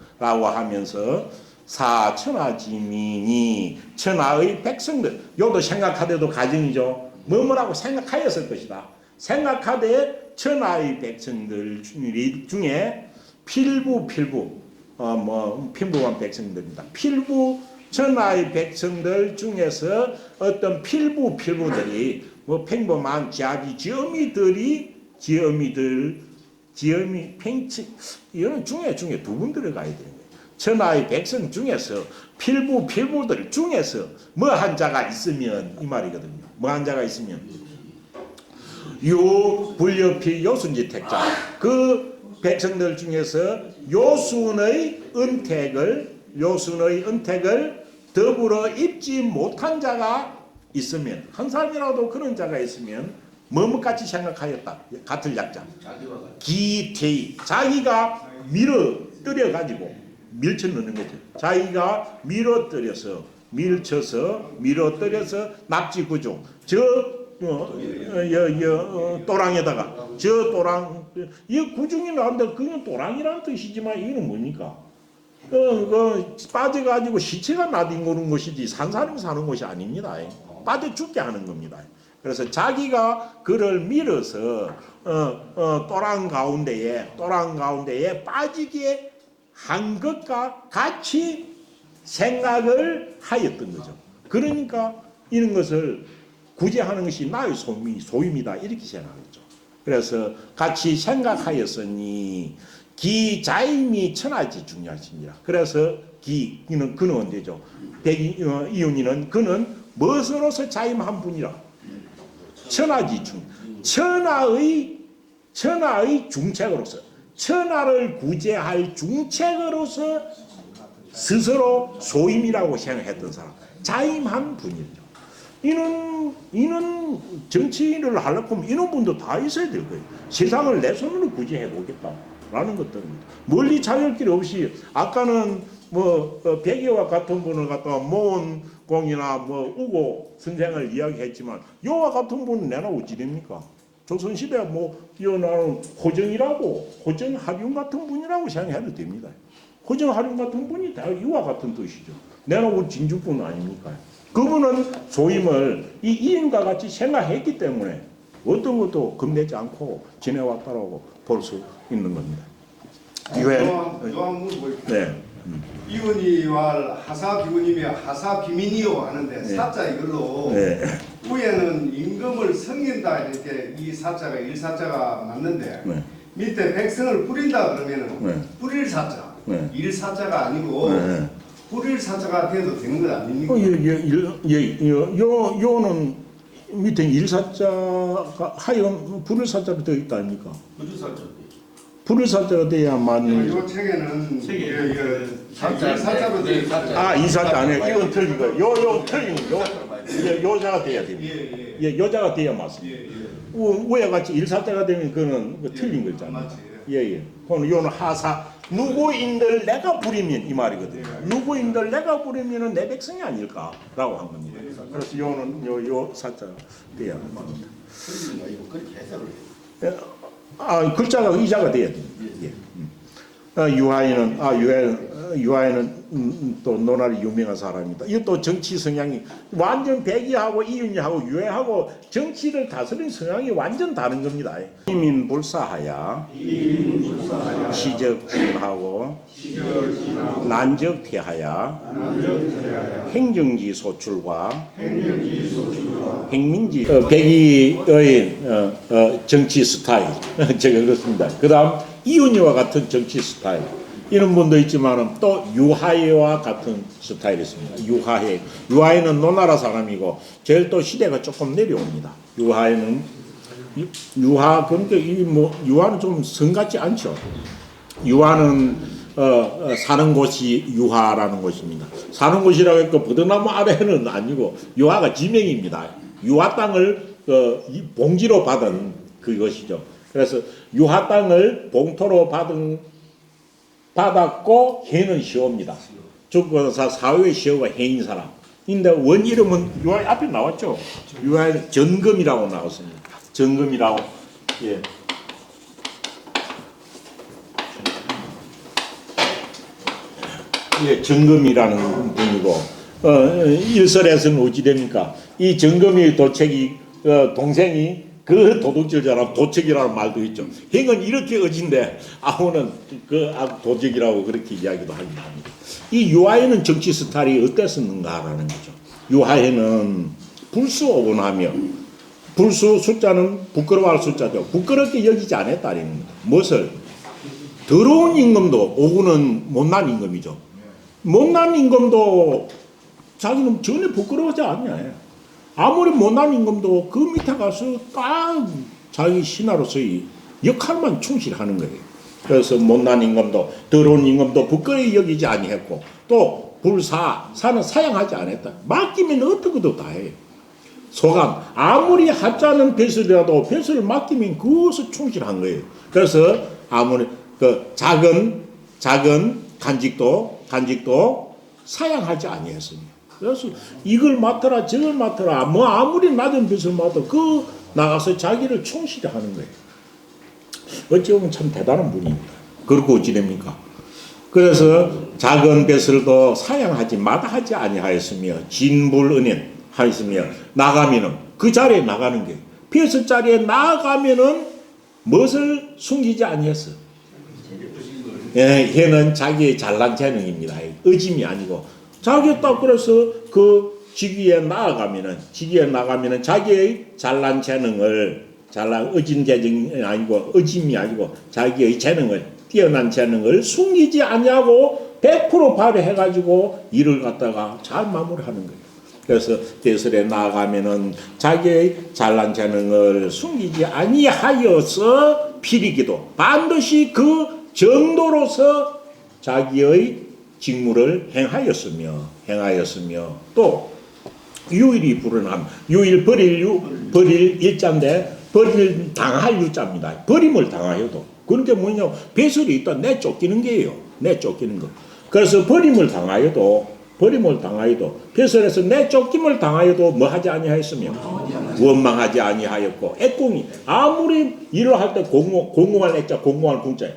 사천하지민이 천하의 백성들 요도 생각하되도 가정이죠. 뭐라고 생각하였을 것이다. 생각하되 천하의 백성들 중에 필부한 백성들입니다. 필부 천하의 백성들 중에서 어떤 필부들이 뭐 평범한 지어미들 팽치 이런 중에 두 분 들어가야 되는 거예요. 천하의 백성 중에서 필부들 중에서 뭐 한 자가 있으면 이 말이거든요. 뭐 한 자가 있으면 불려필 요순지 택자 그 백성들 중에서 요순의 은택을 더불어 입지 못한 자가 있으면 한 사람이라도 그런 자가 있으면 뭐뭐같이 생각하였다. 같을 약자 기태이 자기가 밀어뜨려 가지고 밀쳐 넣는 거죠. 자기가 밀어뜨려서 납치구조 또랑에다가 이 구중이 나온데 그건 또랑이라는 뜻이지만 이거는 뭡니까? 빠져가지고 시체가 나뒹구는 것이지 산 사람이 사는 것이 아닙니다. 빠져 죽게 하는 겁니다. 그래서 자기가 그를 밀어서 또랑 가운데에 빠지게 한 것과 같이 생각을 하였던 거죠. 그러니까 이런 것을 구제하는 것이 나의 소임이다 이렇게 생각하죠. 그래서 같이 생각하였으니 기자임이 천하지 중요하십니다. 그래서 그는 언제죠? 이윤이는 그는 무엇으로서 자임한 분이라? 천하지 천하의 중책으로서 천하를 구제할 중책으로서 스스로 소임이라고 생각했던 사람, 자임한 분이죠. 이는 정치인을 하려고 하면 이런 분도 다 있어야 될 거예요. 세상을 내 손으로 구제해 보겠다라는 것들입니다. 멀리 찾을 길 없이 아까는 백예와 같은 분을 갖다가 모은공이나 우고 선생을 이야기했지만 요와 같은 분은 내나 어찌 됩니까? 조선시대 이어나온 호정하륜 같은 분이라고 생각해도 됩니다. 호정하륜 같은 분이 다 이와 같은 뜻이죠. 내나 우리 진주분 아닙니까? 그분은 소임을 이 이인과 같이 생각했기 때문에 어떤 것도 겁내지 않고 지내왔다라고 볼 수 있는 겁니다. 네. 이윤이와 하사비군이며 하사비민이요 하는데 네. 사자 이걸로 네. 위에는 임금을 섬긴다 이렇게 이 사자가 일사자가 맞는데 네. 밑에 백성을 뿌린다 그러면은 네. 뿌릴 사자 네. 일사자가 아니고 네. 뿌릴 사자가 돼도 되는 것 아닙니까? 요는 밑에 일사자가 하여 부를 사자로 되어 있다 아닙니까? 부를 사자가 돼야만. 요 책에는 사자로 되어 있다. 이 사자 아니에요. 이건 틀린 거예요. 요 틀린 요자가 돼야 됩니다. 여자가 돼야 맞습니다. 우와 같이 일사자가 되면 그거는 틀린 거잖아요. 그건 요는 하사 누구인들 내가 부리면 이 말이거든요. 누구인들 내가 부리면은 내 백성이 아닐까라고 한 겁니다. 그래서 요는 요 사자가 돼야 합니다. 글자가 의자가 돼야 됩니다. 유하인은 또 논할이 유명한 사람입니다. 이것도 정치 성향이 완전 백이하고 이윤이하고 유해하고 정치를 다스리는 성향이 완전 다른 겁니다. 이민불사하야 시적진하고 난적퇴하야 행정지 소출과 행민지 백이의 정치 스타일 제가 그렇습니다. 그 다음 이윤이와 같은 정치 스타일 이런 분도 있지만 또 유하예와 같은 스타일이 있습니다. 유하예는 노나라 사람이고 제일 또 시대가 조금 내려옵니다. 그러니까 유하는 좀 성 같지 않죠. 유하는 사는 곳이 유하라는 곳입니다. 사는 곳이라고 했고 버드나무 아래는 아니고 유하가 지명입니다. 유아 땅을 이 봉지로 받은 그것이죠. 그래서 유아 땅을 봉토로 받았고 해는 시오입니다. 주권사 사후의 시오가 해인 사람. 근데 원 이름은 유아 앞에 나왔죠. 유아의 전금이라고 나왔습니다. 전금이라고. 예. 예, 정금이라는 분이고, 일설에서는 어찌 됩니까? 이 정금이 도책이, 동생이 그 도둑질자라고 도책이라는 말도 있죠. 행은 이렇게 어진데, 아우는 도적이라고 그렇게 이야기도 합니다. 이 유아에는 정치 스타일이 어땠었는가라는 거죠. 유아에는 불수 오곤하며, 불수 숫자는 부끄러워할 숫자죠. 부끄럽게 여기지 않았다는 겁니다. 무엇을? 더러운 임금도 오고는 못난 임금이죠. 못난 임금도 자기는 전혀 부끄러워하지 않냐. 아무리 못난 임금도 그 밑에 가서 딱 자기 신하로서의 역할만 충실하는 거예요. 그래서 못난 임금도 더러운 임금도 부끄러워 여기지 아니했고 또 사는 사양하지 않았다. 맡기면 어떤 것도 다 해요. 소강 아무리 하찮은 벼슬이라도 벼슬을 맡기면 그것을 충실한 거예요. 그래서 아무리 그 작은 간직도 사양하지 아니했습니다. 그래서 이걸 맡아라 저걸 맡아라 뭐 아무리 낮은 벼슬 맡아도 그 나가서 자기를 충실히 하는 거예요. 어찌 보면 참 대단한 분입니다. 그렇고 어찌 됩니까? 그래서 작은 벼슬도 사양하지 마다하지 아니하였으며 진불은연 하였으며 나가면은 그 자리에 나가는 거예요. 벼슬 자리에 나가면은 무엇을 숨기지 아니했어. 예, 걔는 자기의 잘난 재능입니다. 의심이 아니고 자기 딱 그래서 그 직위에 나가면은 자기의 잘난 재능을 의진 재능이 아니고 의심이 아니고 자기의 재능을 뛰어난 재능을 숨기지 아니하고 100% 발휘해가지고 일을 갖다가 잘 마무리하는 거예요. 그래서 대설에 나가면은 자기의 잘난 재능을 숨기지 아니하여서 필이기도 반드시 그 정도로서 자기의 직무를 행하였으며 또 유일이 불어남 유일 버릴 일자인데 버릴 당할 유자입니다. 버림을 당하여도 그런 게 뭐냐 배설이 있다 내쫓기는 게예요. 내쫓기는 거. 그래서 버림을 당하여도 배설에서 내쫓김을 당하여도 뭐 하지 아니하였으며 원망하지 아니하였고 애공이 아무리 일을 할 때 공공할 애자 공공할 궁자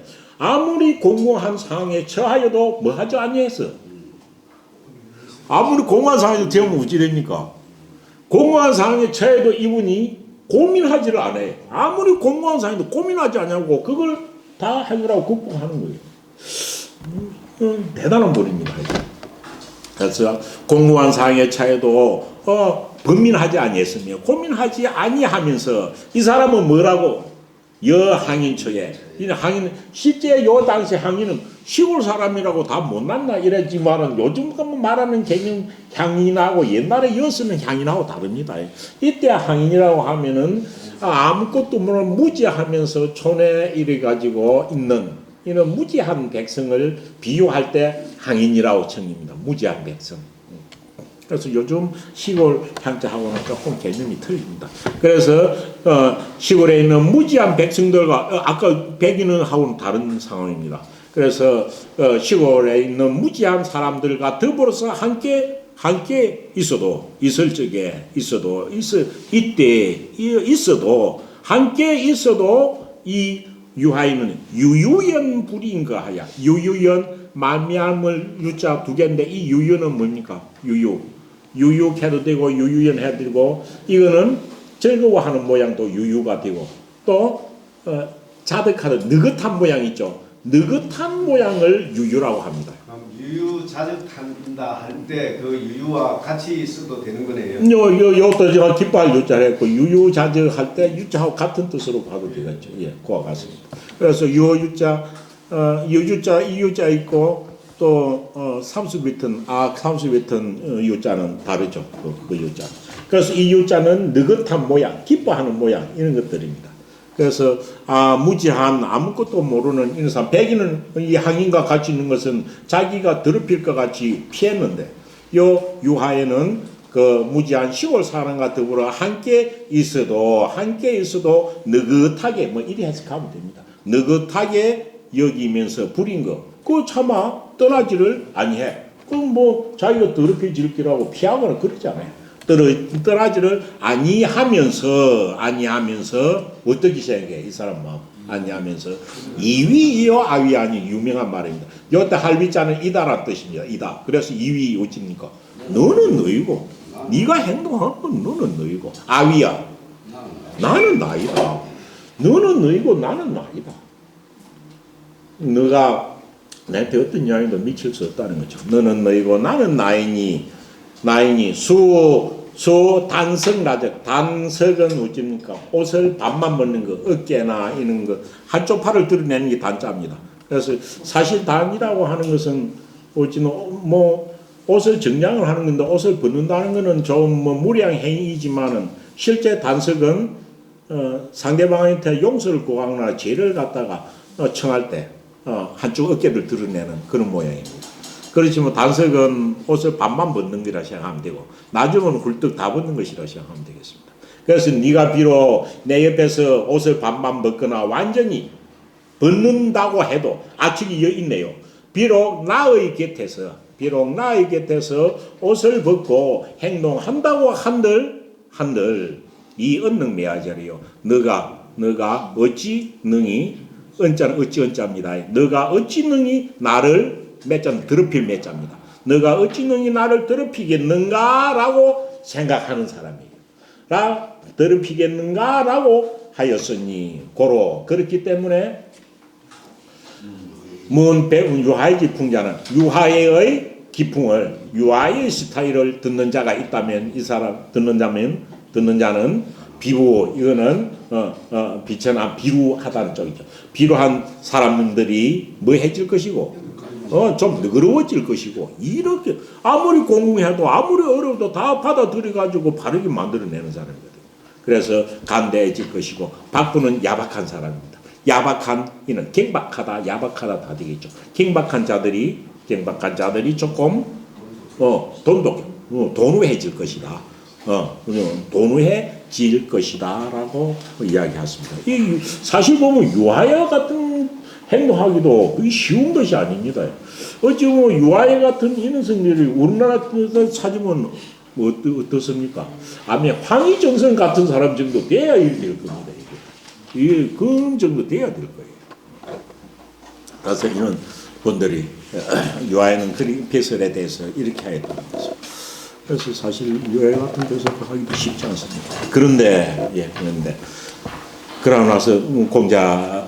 아무리 공공한 상황에 처하여도 뭐 하지 아니했어. 아무리 공공한 상황에 처하면 어찌 됩니까? 공공한 상황에 처해도 이분이 고민하지를 않아요. 아무리 공공한 상황에도 고민하지 않냐고 그걸 다 해결하고 극복하는 거예요. 대단한 분입니다. 그래서 공공한 상황에 처해도 번민하지 아니했으며 고민하지 아니하면서 이 사람은 뭐라고? 여항인처에 항인 실제 요 당시 항인은 시골 사람이라고 다 못났나 이랬지만은 요즘 말하는 개념 향인하고 옛날에 여쓰는 향인하고 다릅니다. 이때 항인이라고 하면은 아무것도 모르는 무지하면서 촌에 이래 가지고 있는 이런 무지한 백성을 비유할 때 항인이라고称입니다. 무지한 백성. 그래서 요즘 시골 향자하고는 조금 개념이 틀립니다. 그래서 시골에 있는 무지한 백성들과 아까 백인하고는 다른 상황입니다. 그래서 시골에 있는 무지한 사람들과 더불어서 함께 있을 적에 함께 있어도 이 유하인은 유유연 불인가 하야 유유연 만미함을 유자 두 개인데 이 유유는 뭡니까? 유유해도 되고 유유연 해도 되고 이거는 즐거워하는 모양도 유유가 되고 또 자득하는 느긋한 모양 있죠. 느긋한 모양을 유유라고 합니다. 유유 자적한다 할 때 그 유유와 같이 써도 되는 거네요. 요것도 제가 기뻐할 유자를 했고 유유 자적할 때 유자하고 같은 뜻으로 봐도 되겠죠. 예, 그와 같습니다. 그래서 유유자 이유자 있고 또 삼수비튼 유자는 다르죠. 그 유자. 그래서 이 유자는 느긋한 모양, 기뻐하는 모양 이런 것들입니다. 그래서 무지한 아무것도 모르는 이런 사람 백인은 이 항인과 같이 있는 것은 자기가 더럽힐 것 같이 피했는데 요 유하에는 그 무지한 시골 사람과 더불어 함께 있어도 느긋하게 뭐 이리 해석하면 됩니다. 느긋하게 여기면서 부린 거, 그거 차마 떠나지를 아니해. 그럼 뭐 자기가 더럽혀질 기라고 피하거나 그러잖아요. 떠나지를 아니하면서 어떻게 생각해 이 사람 마음 아니하면서 이위이요 아위 아니 유명한 말입니다. 여태 할비자는 이다란 뜻입니다. 이다. 그래서 이위 어찌입니까? 너는 너이고 네가 행동한 건 너는 너이고 아위야 나는 나이다. 너는 너이고 나는 나이다. 너가 나한테 어떤 이야기도 미칠 수 없다는 거죠. 너는 너이고 나는 나이니 수 단석라적. 단석은 어찌입니까? 옷을 반만 벗는 거, 어깨나 이런 거 한쪽 팔을 드러내는 게 단자입니다. 그래서 사실 단이라고 하는 것은 어찌는 뭐 옷을 정량을 하는 건데 옷을 벗는다는 것은 좀 뭐 무리한 행위이지만은 실제 단석은 상대방한테 용서를 구하거나 죄를 갖다가 청할 때 한쪽 어깨를 드러내는 그런 모양입니다. 그렇지만 단석은 옷을 반만 벗는 거라 생각하면 되고 나중에는 훌떡 다 벗는 것이라 생각하면 되겠습니다. 그래서 네가 비록 내 옆에서 옷을 반만 벗거나 완전히 벗는다고 해도 아측이 있네요. 비록 나의 곁에서 옷을 벗고 행동한다고 한들 이 언능 매화절이요. 너가 어찌 능히 언자는 어찌 언자입니다. 너가 어찌 능히 나를 매자는 더럽힐 매자입니다. 너가 어찌 능히 나를 더럽히겠는가라고 생각하는 사람이에요. 더럽히겠는가라고 하였으니 그렇기 때문에 먼 배운 유하의 기풍자는 유하의 기풍을 유하의 스타일을 듣는 자가 있다면 이 사람 듣는 자는 비루 이거는 비천한 비루하다는 쪽이죠. 비루한 사람들이 뭐 해질 것이고 좀 너그러워질 것이고 이렇게 아무리 공공해도 아무리 어려워도 다 받아들여가지고 바르게 만들어내는 사람이거든요. 그래서 간대해질 것이고 박부는 야박한 사람입니다. 야박한 이는 갱박하다 야박하다 다 되겠죠. 갱박한 자들이 조금 돈우해질 것이다. 돈우해질 것이다라고 이야기했습니다. 이 사실 보면 유하야 같은 행동하기도 그게 쉬운 것이 아닙니다. 어찌 보면 유아의 같은 이런 성들이 우리나라에서 찾으면 어떻습니까? 아니 황희정선 같은 사람 정도 돼야 이렇게 될 겁니다. 이게 그런 정도 돼야 될 거예요. 그래서 이런 분들이 유아에는 그런 배설에 대해서 이렇게 해야 되는 거죠. 그래서 사실 유아 같은 배설을 하기도 쉽지 않습니다. 그런데 그러고 나서 공자에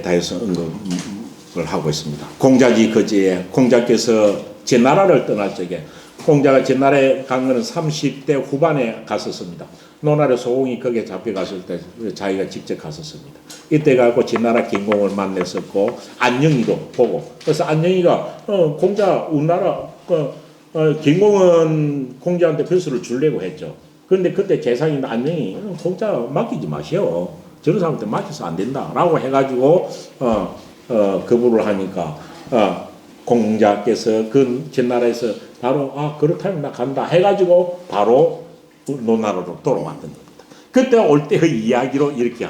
대해서 언급을 하고 있습니다. 공자지 거지에 공자께서 제 나라를 떠날 적에 공자가 제 나라에 간 것은 30대 후반에 갔었습니다. 노나라 소홍이 거기에 잡혀갔을 때 자기가 직접 갔었습니다. 이때 가고 제 나라 김공을 만났었고 안녕이도 보고 그래서 안녕이가 공자 우리나라 김공은 공자한테 벼슬을 주려고 했죠. 그런데 그때 재상이 안녕이 공자 맡기지 마시오. 저런 사람한테 맡겨서 안 된다라고 해가지고 거부를 하니까 공자께서 그 전나라에서 바로 그렇다면 나 간다 해가지고 바로 노나라로 돌아왔던 겁니다. 그때 올 때의 이야기를 이렇게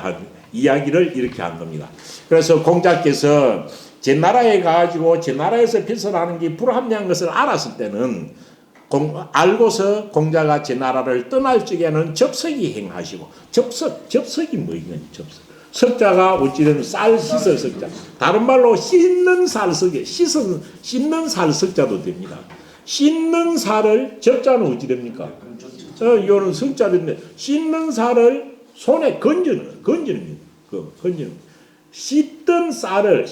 한 겁니다. 그래서 공자께서 제 나라에 가가지고 제 나라에서 벼슬하는 게 불합리한 것을 알았을 때는 알고서 공자가 제 나라를 떠날 적에는 접석이 행하시고 접석이 뭐이건 접석. 석자가 어찌되면 쌀 씻을 석자. 다른 말로 씻는 살 석에 씻는 살 석자도 됩니다. 씻는 살을 접자는 어찌 됩니까? 이거는 석자인데 씻는 살을 손에 건지는 씻던 쌀을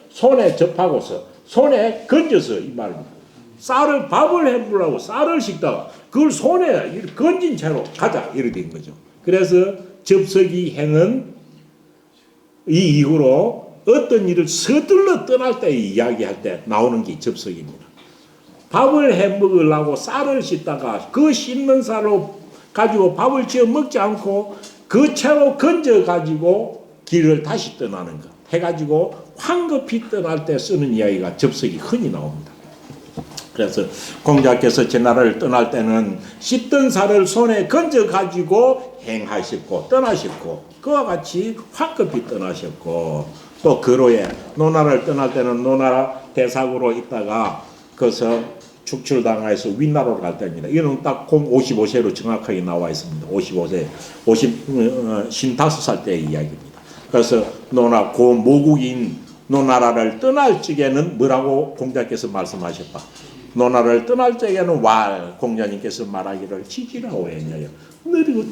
손에 접하고서 손에 건져서 이 말입니다. 쌀을 밥을 해보려고 쌀을 씻다가 그걸 손에 건진 채로 가자 이렇게 된 거죠. 그래서 접석이 행은 이 이후로 어떤 일을 서둘러 떠날 때 이야기할 때 나오는 게 접석입니다. 밥을 해 먹으려고 쌀을 씻다가 그 씻는 쌀로 가지고 밥을 지어 먹지 않고 그 채로 건져 가지고 길을 다시 떠나는 것 해가지고 황급히 떠날 때 쓰는 이야기가 접석이 흔히 나옵니다. 그래서 공자께서 제나라를 떠날 때는 씻던 살을 손에 건져 가지고 행하셨고 떠나셨고, 그와 같이 황급히 떠나셨고, 또 그로에 노나라를 떠날 때는 노나라 대사구로 있다가 거기서 축출당해서 윗나라로 갈 때입니다. 이는 딱 55세로 정확하게 나와 있습니다. 55세, 55살 때의 이야기입니다. 그래서 고 모국인 노나라를 떠날 적에는 뭐라고 공자께서 말씀하셨다. 노나라를 떠날 적에는 공자님께서 말하기를 지지라고 했냐요. 느리고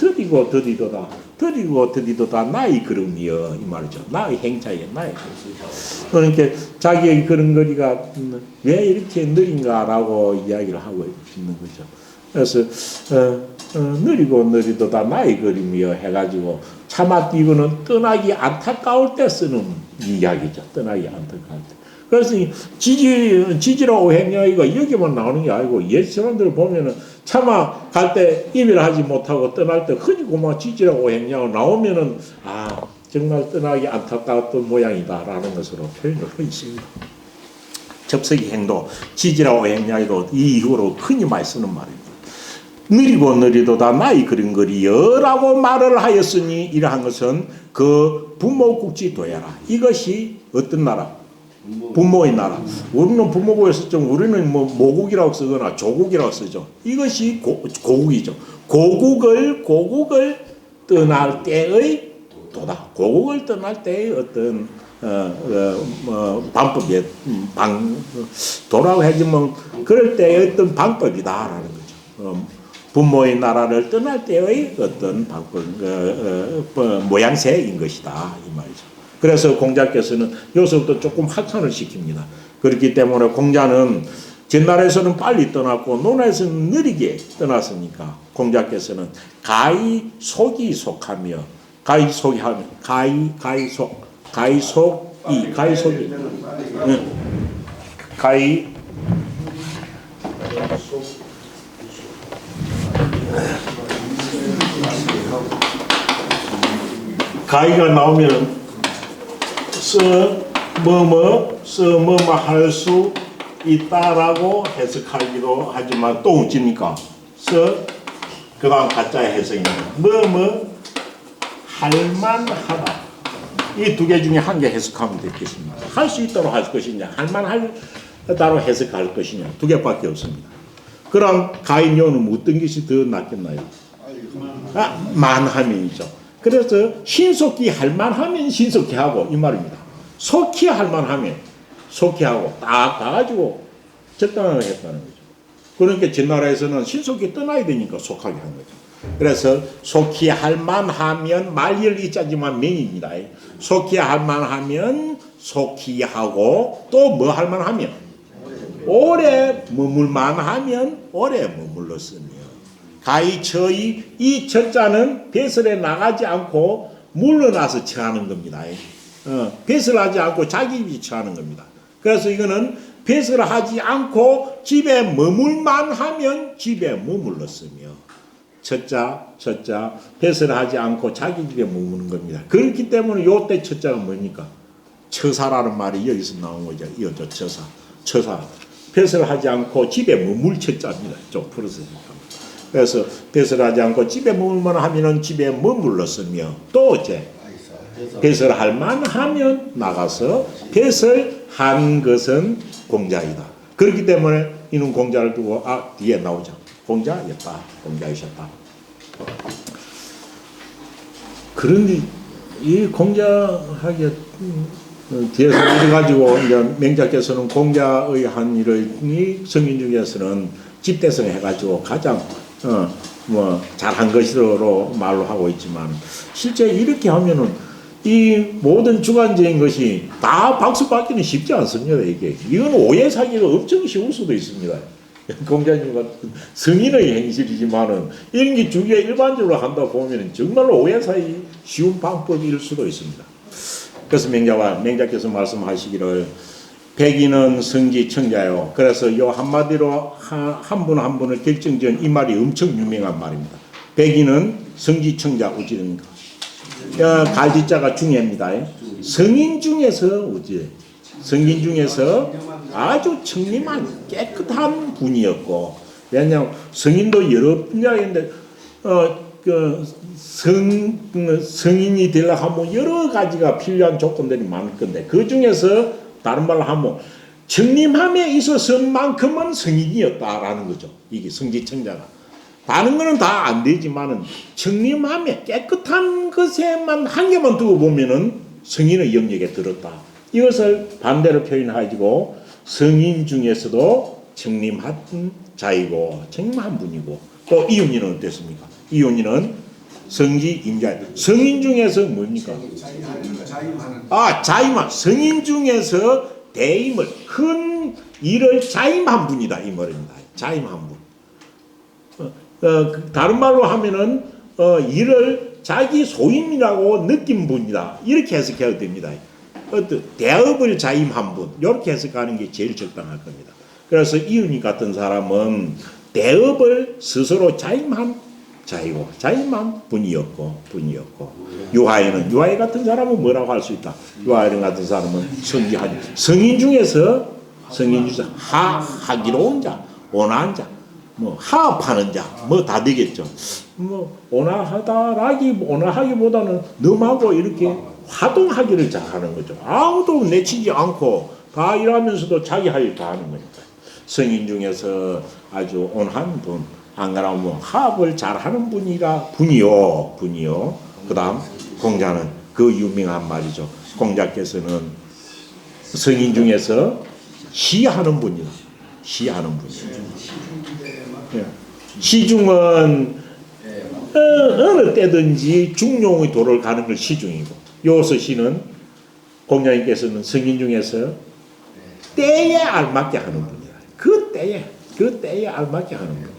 더디도다 나의 걸음이여, 이 말이죠. 나의 행차에 나의 행차. 그러니까 자기의 걸음걸이가 왜 이렇게 느린가라고 이야기를 하고 있는 거죠. 그래서 느리도다 나의 걸음이여 해가지고 차마 이거는 떠나기 안타까울 때 쓰는 이야기죠. 떠나기 안타까울 때. 그래서 지지라고 했냐 이거 여기만 나오는 게 아니고 옛 사람들 보면은 차마 갈 때 이별을 하지 못하고 떠날 때 흔히 고마 지지라고 했냐고 나오면은 정말 떠나기 안타까웠던 모양이다라는 것으로 표현을 하고 있습니다. 접속의 행도 지지라고 했냐도 이 이후로 흔히 많이 쓰는 말입니다. 느리도다 나의 걸음걸이여라고 말을 하였으니 이러한 것은 그 부모국지 도야라. 이것이 어떤 나라? 부모의 나라. 우리는 부모국에 쓰죠. 우리는 모국이라고 쓰거나 조국이라고 쓰죠. 이것이 고국이죠. 고국을 떠날 때의 도다. 고국을 떠날 때의 어떤 방법이 도라고 하지만 그럴 때의 어떤 방법이다라는 거죠. 부모의 나라를 떠날 때의 어떤 방법, 모양새인 것이다 이 말이죠. 그래서 공자께서는 여기서부터 조금 확산을 시킵니다. 그렇기 때문에 공자는 전나라에서는 빨리 떠났고 노나라에서는 느리게 떠났으니까 공자께서는 가이속이 속하며 가이속이 가이가 나오면 뭐뭐 할 수 있다라고 해석하기도 하지만 또 웃깁니까? 그 다음 가짜의 해석입니다. 뭐뭐 할만하다. 이 두 개 중에 한 개 해석하면 되겠습니다. 할 수 있다고 할 것이냐, 할만하다고 해석할 것이냐, 두 개밖에 없습니다. 그럼 가인요는 어떤 것이 더 낫겠나요? 만함이죠. 그래서 신속히 할만하면 신속히 하고 이 말입니다. 속히 할만하면 속히 하고 딱 가가지고 적당하게 했다는 거죠. 그러니까 전나라에서는 신속히 떠나야 되니까 속하게 한 거죠. 그래서 속히 할만하면 말열이 짜지만 명입니다. 속히 할만하면 속히 하고 또 뭐 할만하면 오래 머물만하면 오래 머물렀으며 가이처의 이 철자는 배설에 나가지 않고 물러나서 처하는 겁니다. 배설하지 않고 자기 입이 처하는 겁니다. 그래서 이거는 배설하지 않고 집에 머물만 하면 집에 머물렀으며 첫자 배설하지 않고 자기 집에 머무는 겁니다. 그렇기 때문에 요때 첫자가 뭡니까? 처사라는 말이 여기서 나온 거죠. 이어져 처사 배설하지 않고 집에 머물 첫자입니다. 좀 풀어서 그래서 배설하지 않고 집에 머물만 하면은 집에 머물렀으며 또 어째 배설할 만하면 나가서 배설한 것은 공자이다. 그렇기 때문에 이는 공자를 두고 뒤에 나오죠. 공자였다. 공자이셨다. 그런데 이 공자하게 뒤에서 이래가지고 이제 맹자께서는 공자의 한 일을 성인 중에서는 집대성 해가지고 가장 잘한 것으로 말로 하고 있지만 실제 이렇게 하면은 이 모든 주관적인 것이 다 박수 받기는 쉽지 않습니다. 이건 오해 사기가 엄청 쉬울 수도 있습니다. 공자님 같은 성인의 행실이지만은 이런 게 주위에 일반적으로 한다 보면은 정말로 오해 사기 쉬운 방법일 수도 있습니다. 그래서 맹자께서 말씀하시기를 백인은 성지청자요. 그래서 요 한마디로 한 분 한 분을 결정지은 이 말이 엄청 유명한 말입니다. 백인은 성지청자 우지입니다. 갈지자가 중예입니다. 성인 중에서 우지. 성인 중에서 아주 청림한 깨끗한 분이었고, 왜냐하면 성인도 여러 분야인데 성인이 되려고 하면 여러 가지가 필요한 조건들이 많을 건데, 그 중에서 다른 말로 하면 청림함에 있어서만큼은 성인이었다라는 거죠. 이게 성지청자가. 다른 거는 다 안 되지만은 청림함에 깨끗한 것에만 한 개만 두고 보면은 성인의 영역에 들었다. 이것을 반대로 표현하지고 성인 중에서도 청림한 자이고 청림한 분이고, 또 이윤이는 어땠습니까? 이윤이는 성지 임자. 성인 중에서 뭡니까? 자임한. 성인 중에서 대임을, 큰 일을 자임한 분이다 이 말입니다. 자임한 분. 다른 말로 하면은 일을 자기 소임이라고 느낀 분이다, 이렇게 해석해도 됩니다. 대업을 자임한 분, 이렇게 해석하는 게 제일 적당할 겁니다. 그래서 이윤이 같은 사람은 대업을 스스로 자임한 자이고 자임한 분이었고 유하이 같은 사람은 뭐라고 할 수 있다? 유하이 같은 사람은 성지한 성인 중에서 하기로운 자, 온화한 자, 뭐 하합하는 자, 뭐 다 되겠죠. 뭐 온화하기보다는 넘하고 이렇게 화동하기를 잘하는 거죠. 아무도 내치지 않고 다 일하면서도 자기 할 일 다 하는 거니까. 성인 중에서 아주 온화한 분, 안 그러면 화합을 잘하는 분이요. 그다음 공자는 그 유명한 말이죠. 공자께서는 성인 중에서 시하는 분이다. 시중은 어느 때든지 중용의 도를 가는 걸 시중이고, 여기서 시는 공자님께서는 성인 중에서 때에 알맞게 하는 분이다. 그 때에 알맞게 하는 분이다.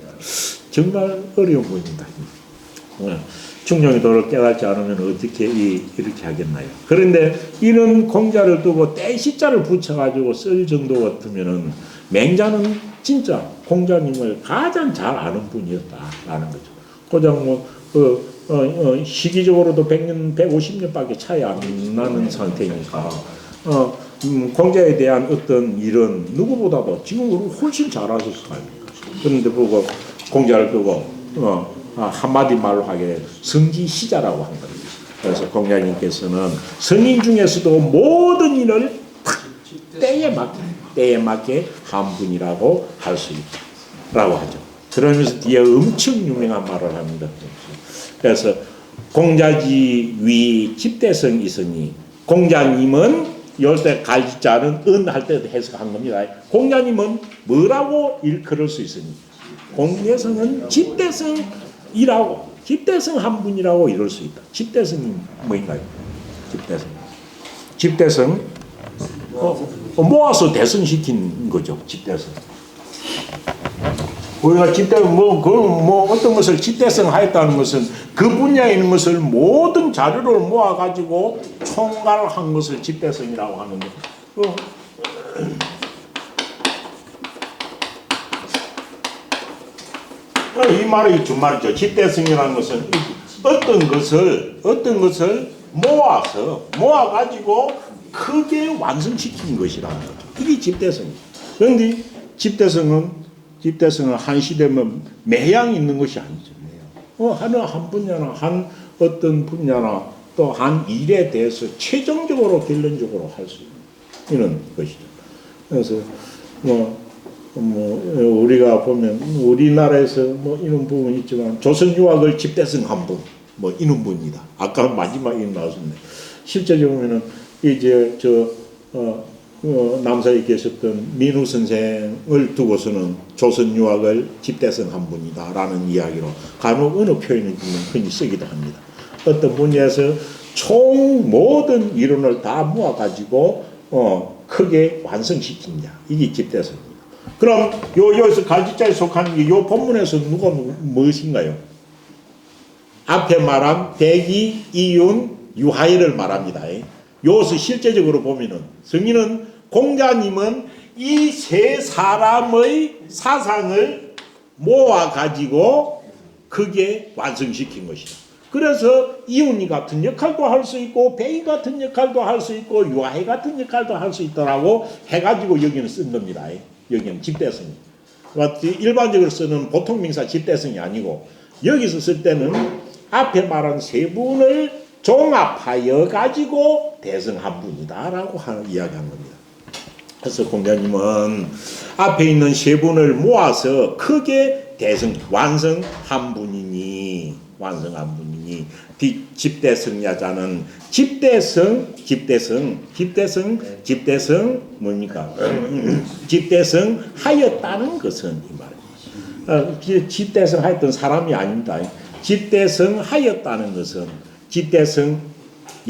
정말 어려운 분입니다. 중용의 도를 깨닫지 않으면 어떻게 이렇게 하겠나요? 그런데 이런 공자를 두고 때 시자를 붙여가지고 쓸 정도 같으면은 맹자는 진짜 공자님을 가장 잘 아는 분이었다라는 거죠. 고장 시기적으로도 100년, 150년밖에 차이 안 나는 상태니까 공자에 대한 어떤 일은 누구보다도 지금으로 훨씬 잘 아셨을 거아닙니까. 그런데 보고 공자를 두고 한마디 말로 하게 성지시자라고 한 겁니다. 그래서 공자님께서는 성인 중에서도 모든 일을 때에 맞게 한 분이라고 할 수 있다라고 하죠. 그러면서 뒤에 엄청 유명한 말을 합니다. 그래서 공자지 위 집대성 있으니, 공자님은 요때 갈자는 할 때도 해석한 겁니다. 공자님은 뭐라고 일컬을 수 있으니, 공자성은 집대성이라고, 집대성 한 분이라고 이럴 수 있다. 집대성이 뭐인가요? 집대성 모아서 대성시킨 거죠. 집대성. 우리가 집대성 어떤 것을 집대성 하였다는 것은 그 분야에 있는 것을 모든 자료를 모아 가지고 총괄한 것을 집대성이라고 하는데, 이 말이 준말이죠. 집대성이라는 것은 어떤 것을 모아 가지고 크게 완성시킨 것이라는 거죠. 이게 집대성이죠. 그런데 집대성은 한 시대면 매양 있는 것이 아니죠. 한 분야나 한 어떤 분야나 또 한 일에 대해서 최종적으로 결론적으로 할 수 있는 것이죠. 그래서 우리가 보면 우리나라에서 이런 부분이 있지만 조선 유학을 집대성 한 분, 이런 분이다. 아까 마지막에 나왔었네. 실제적으로 보면은 이제 남사에 계셨던 민우 선생을 두고서는 조선 유학을 집대성 한 분이다라는 이야기로 간혹 어느 표현을 흔히 쓰기도 합니다. 어떤 분야에서 총 모든 이론을 다 모아가지고 크게 완성시킨 자, 이게 집대성입니다. 그럼 여기서 갈지자에 속하는 게 요 본문에서 누가 무엇인가요? 앞에 말한 대기, 이윤, 유하이를 말합니다. 여기서 실제적으로 보면은 성인은 공자님은 이 세 사람의 사상을 모아 가지고 크게 완성시킨 것이다. 그래서 이훈이 같은 역할도 할 수 있고 베이 같은 역할도 할 수 있고 유아해 같은 역할도 할 수 있더라고 해가지고 여기는 쓴 겁니다. 여기는 집대성이. 일반적으로 쓰는 보통 명사 집대성이 아니고 여기서 쓸 때는 앞에 말한 세 분을 종합하여 가지고 대성 한 분이다라고 이야기한 겁니다. 그래서 공자님은 앞에 있는 세 분을 모아서 크게 대성 완성 한 분이니 집대성야자는 집대성 뭡니까? 집대성 하였다는 것은 이 말입니다. 집대성 하였던 사람이 아닙니다. 집대성 하였다는 것은 집대성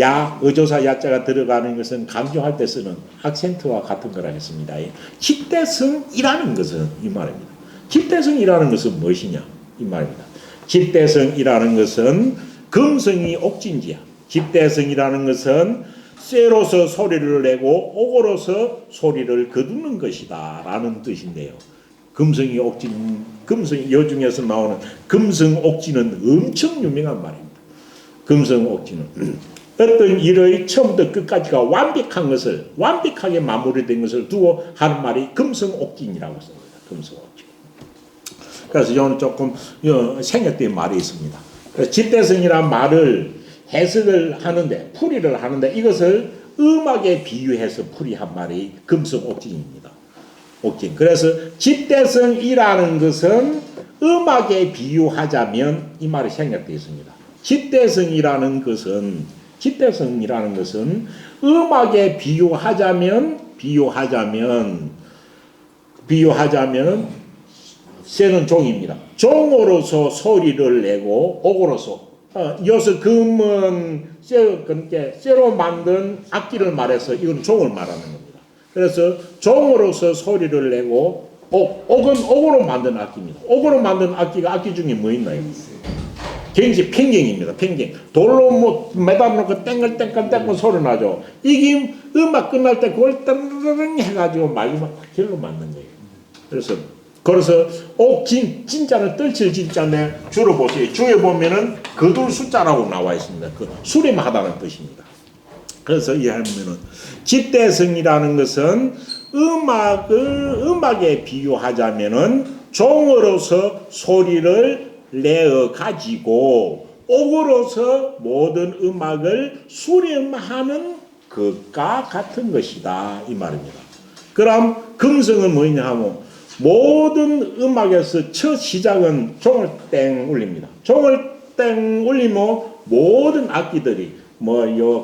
야 어조사 야자가 들어가는 것은 강조할 때 쓰는 악센트와 같은 거라 했습니다. 집대성이라는 것은 이 말입니다. 집대성이라는 것은 무엇이냐 이 말입니다. 집대성이라는 것은 금성이 옥진지야. 집대성이라는 것은 쇠로서 소리를 내고 옥으로서 소리를 거두는 것이다 라는 뜻인데요. 금성이 옥진, 금성이 여중에서 나오는 금성옥진은 엄청 유명한 말입니다. 금성옥진은 어떤 일의 처음부터 끝까지가 완벽한 것을 완벽하게 마무리된 것을 두고 하는 말이 금성옥진이라고 씁니다. 금성옥진. 그래서 이거는 조금 생략된 말이 있습니다. 집대성이란 말을 해석을 하는데 풀이를 하는데 이것을 음악에 비유해서 풀이한 말이 금성옥진입니다. 옥진. 그래서 집대성이라는 것은 음악에 비유하자면 이 말이 생략되어 있습니다. 집대성이라는 것은 음악에 비유하자면 쇠는 종입니다. 종으로서 소리를 내고 옥으로서 여기서 금은 쇠로 만든 악기를 말해서 이건 종을 말하는 겁니다. 그래서 종으로서 소리를 내고 옥은 옥으로 만든 악기입니다. 옥으로 만든 악기가 악기 중에 뭐 있나요? 갱시 팽갱입니다. 팽갱. 돌로 매달아놓고 땡글땡글 소리 나죠. 이게 음악 끝날 때 그걸 따르릉 해가지고 말리면 길로 맞는 거예요. 그래서 진짜는 떨칠 진짜인데 주로 보세요. 주에 보면은 거둘 숫자라고 나와 있습니다. 그 수렴하다는 뜻입니다. 그래서 이해하면은 집대성이라는 것은 음악에 비유하자면은 종으로서 소리를 내어 가지고 옥으로서 모든 음악을 수렴하는 것과 같은 것이다 이 말입니다. 그럼 금성은 뭐냐 하면 모든 음악에서 첫 시작은 종을 땡 울립니다. 종을 땡 울리면 모든 악기들이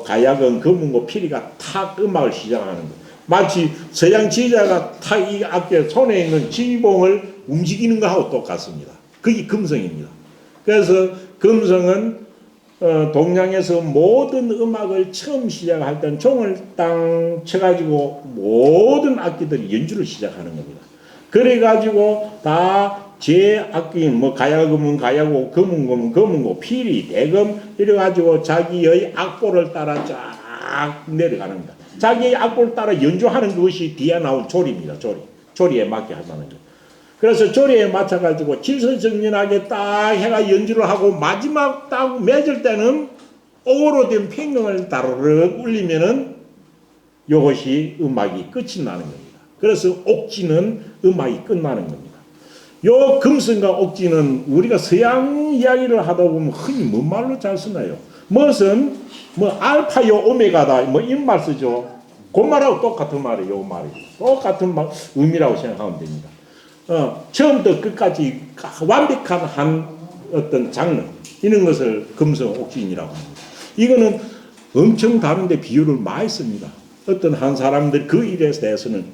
가야금, 금은고, 피리가 탁 음악을 시작하는 거예요. 마치 서양 지휘자가 탁 이 악기에 손에 있는 지휘봉을 움직이는 거하고 똑같습니다. 그게 금성입니다. 그래서 금성은 동양에서 모든 음악을 처음 시작할 때는 종을 땅 쳐가지고 모든 악기들이 연주를 시작하는 겁니다. 그래가지고 다 제 악기 가야금은 가야고 금은 금은고 피리 대금 이래가지고 자기의 악보를 따라 쫙 내려가는 겁니다. 자기의 악보를 따라 연주하는 것이 뒤에 나온 조리입니다. 조리에 맞게 한다는 거. 그래서 조리에 맞춰가지고 질서정연하게 딱 해가 연주를 하고 마지막 딱 맺을 때는 옥으로 된 팽경을 따르륵 울리면은 이것이 음악이 끝이 나는 겁니다. 그래서 옥지는 음악이 끝나는 겁니다. 요 금성과 옥지는 우리가 서양 이야기를 하다 보면 흔히 뭔 말로 잘 쓰나요? 무슨 알파요 오메가다 이 말 쓰죠. 그 말하고 똑같은 말이에요. 요 말이 똑같은 의미라고 생각하면 됩니다. 처음부터 끝까지 완벽한 한 어떤 장르 이런 것을 금성 옥진이라고 합니다. 이거는 엄청 다른데 비유를 많이 씁니다. 어떤 한 사람들 그 일에 대해서는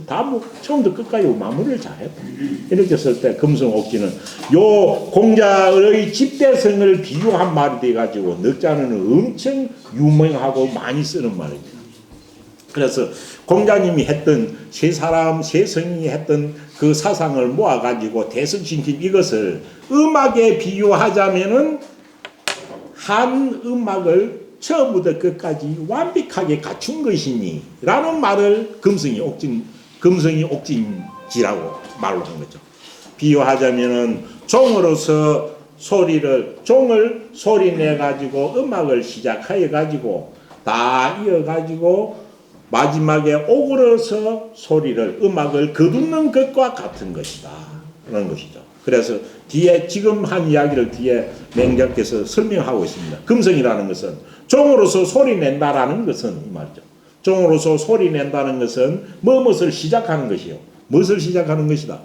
다 처음부터 끝까지 마무리를 잘했다. 이렇게 쓸 때 금성 옥진은 요 공자의 집대성을 비유한 말이 돼가지고 넉자는 엄청 유명하고 많이 쓰는 말입니다. 그래서 공자님이 했던 세 성이 했던 그 사상을 모아가지고 대성신심 이것을 음악에 비유하자면은 한 음악을 처음부터 끝까지 완벽하게 갖춘 것이니 라는 말을 금성이 옥진지라고 말로 한 거죠. 비유하자면은 종으로서 종을 소리 내 가지고 음악을 시작하여 가지고 다 이어 가지고 마지막에 오그러서 음악을 거두는 것과 같은 것이다 그런 것이죠. 그래서 뒤에 지금 한 이야기를 뒤에 맹자께서 설명하고 있습니다. 금성이라는 것은 종으로서 소리 낸다라는 것은 이 말이죠. 종으로서 소리 낸다는 것은 무엇을 시작하는 것이요. 무엇을 시작하는 것이다.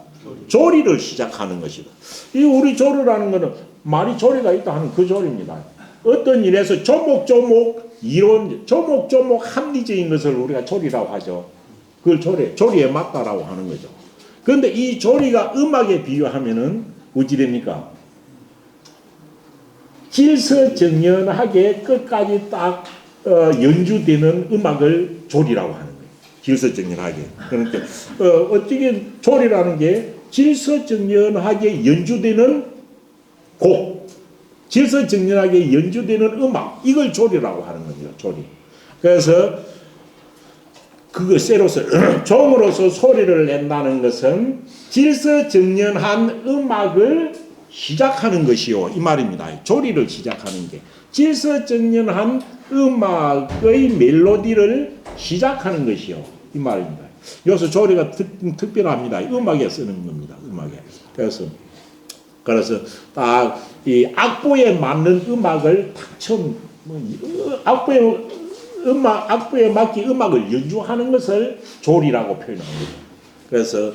조리를 시작하는 것이다. 이 우리 조리라는 것은 말이 조리가 있다 하는 그 조리입니다. 어떤 일에서 조목조목 이론, 조목조목 합리적인 것을 우리가 조리라고 하죠. 그걸 조리에 맞다라고 하는 거죠. 그런데 이 조리가 음악에 비유하면은 어찌 됩니까? 질서정연하게 끝까지 딱 연주되는 음악을 조리라고 하는 거예요. 질서정연하게. 그러니까 어떻게 조리라는 게 질서정연하게 연주되는 곡, 질서정연하게 연주되는 음악, 이걸 조리라고 하는 거죠. 조리. 그래서 그것으로서 종으로서 소리를 낸다는 것은 질서정연한 음악을 시작하는 것이요 이 말입니다. 조리를 시작하는 게 질서정연한 음악의 멜로디를 시작하는 것이요 이 말입니다. 여기서 조리가 특별합니다. 음악에 쓰는 겁니다. 음악에. 그래서 딱 이 악보에 맞는 음악을 딱 처음 악보에 맞게 음악을 연주하는 것을 조리라고 표현합니다. 그래서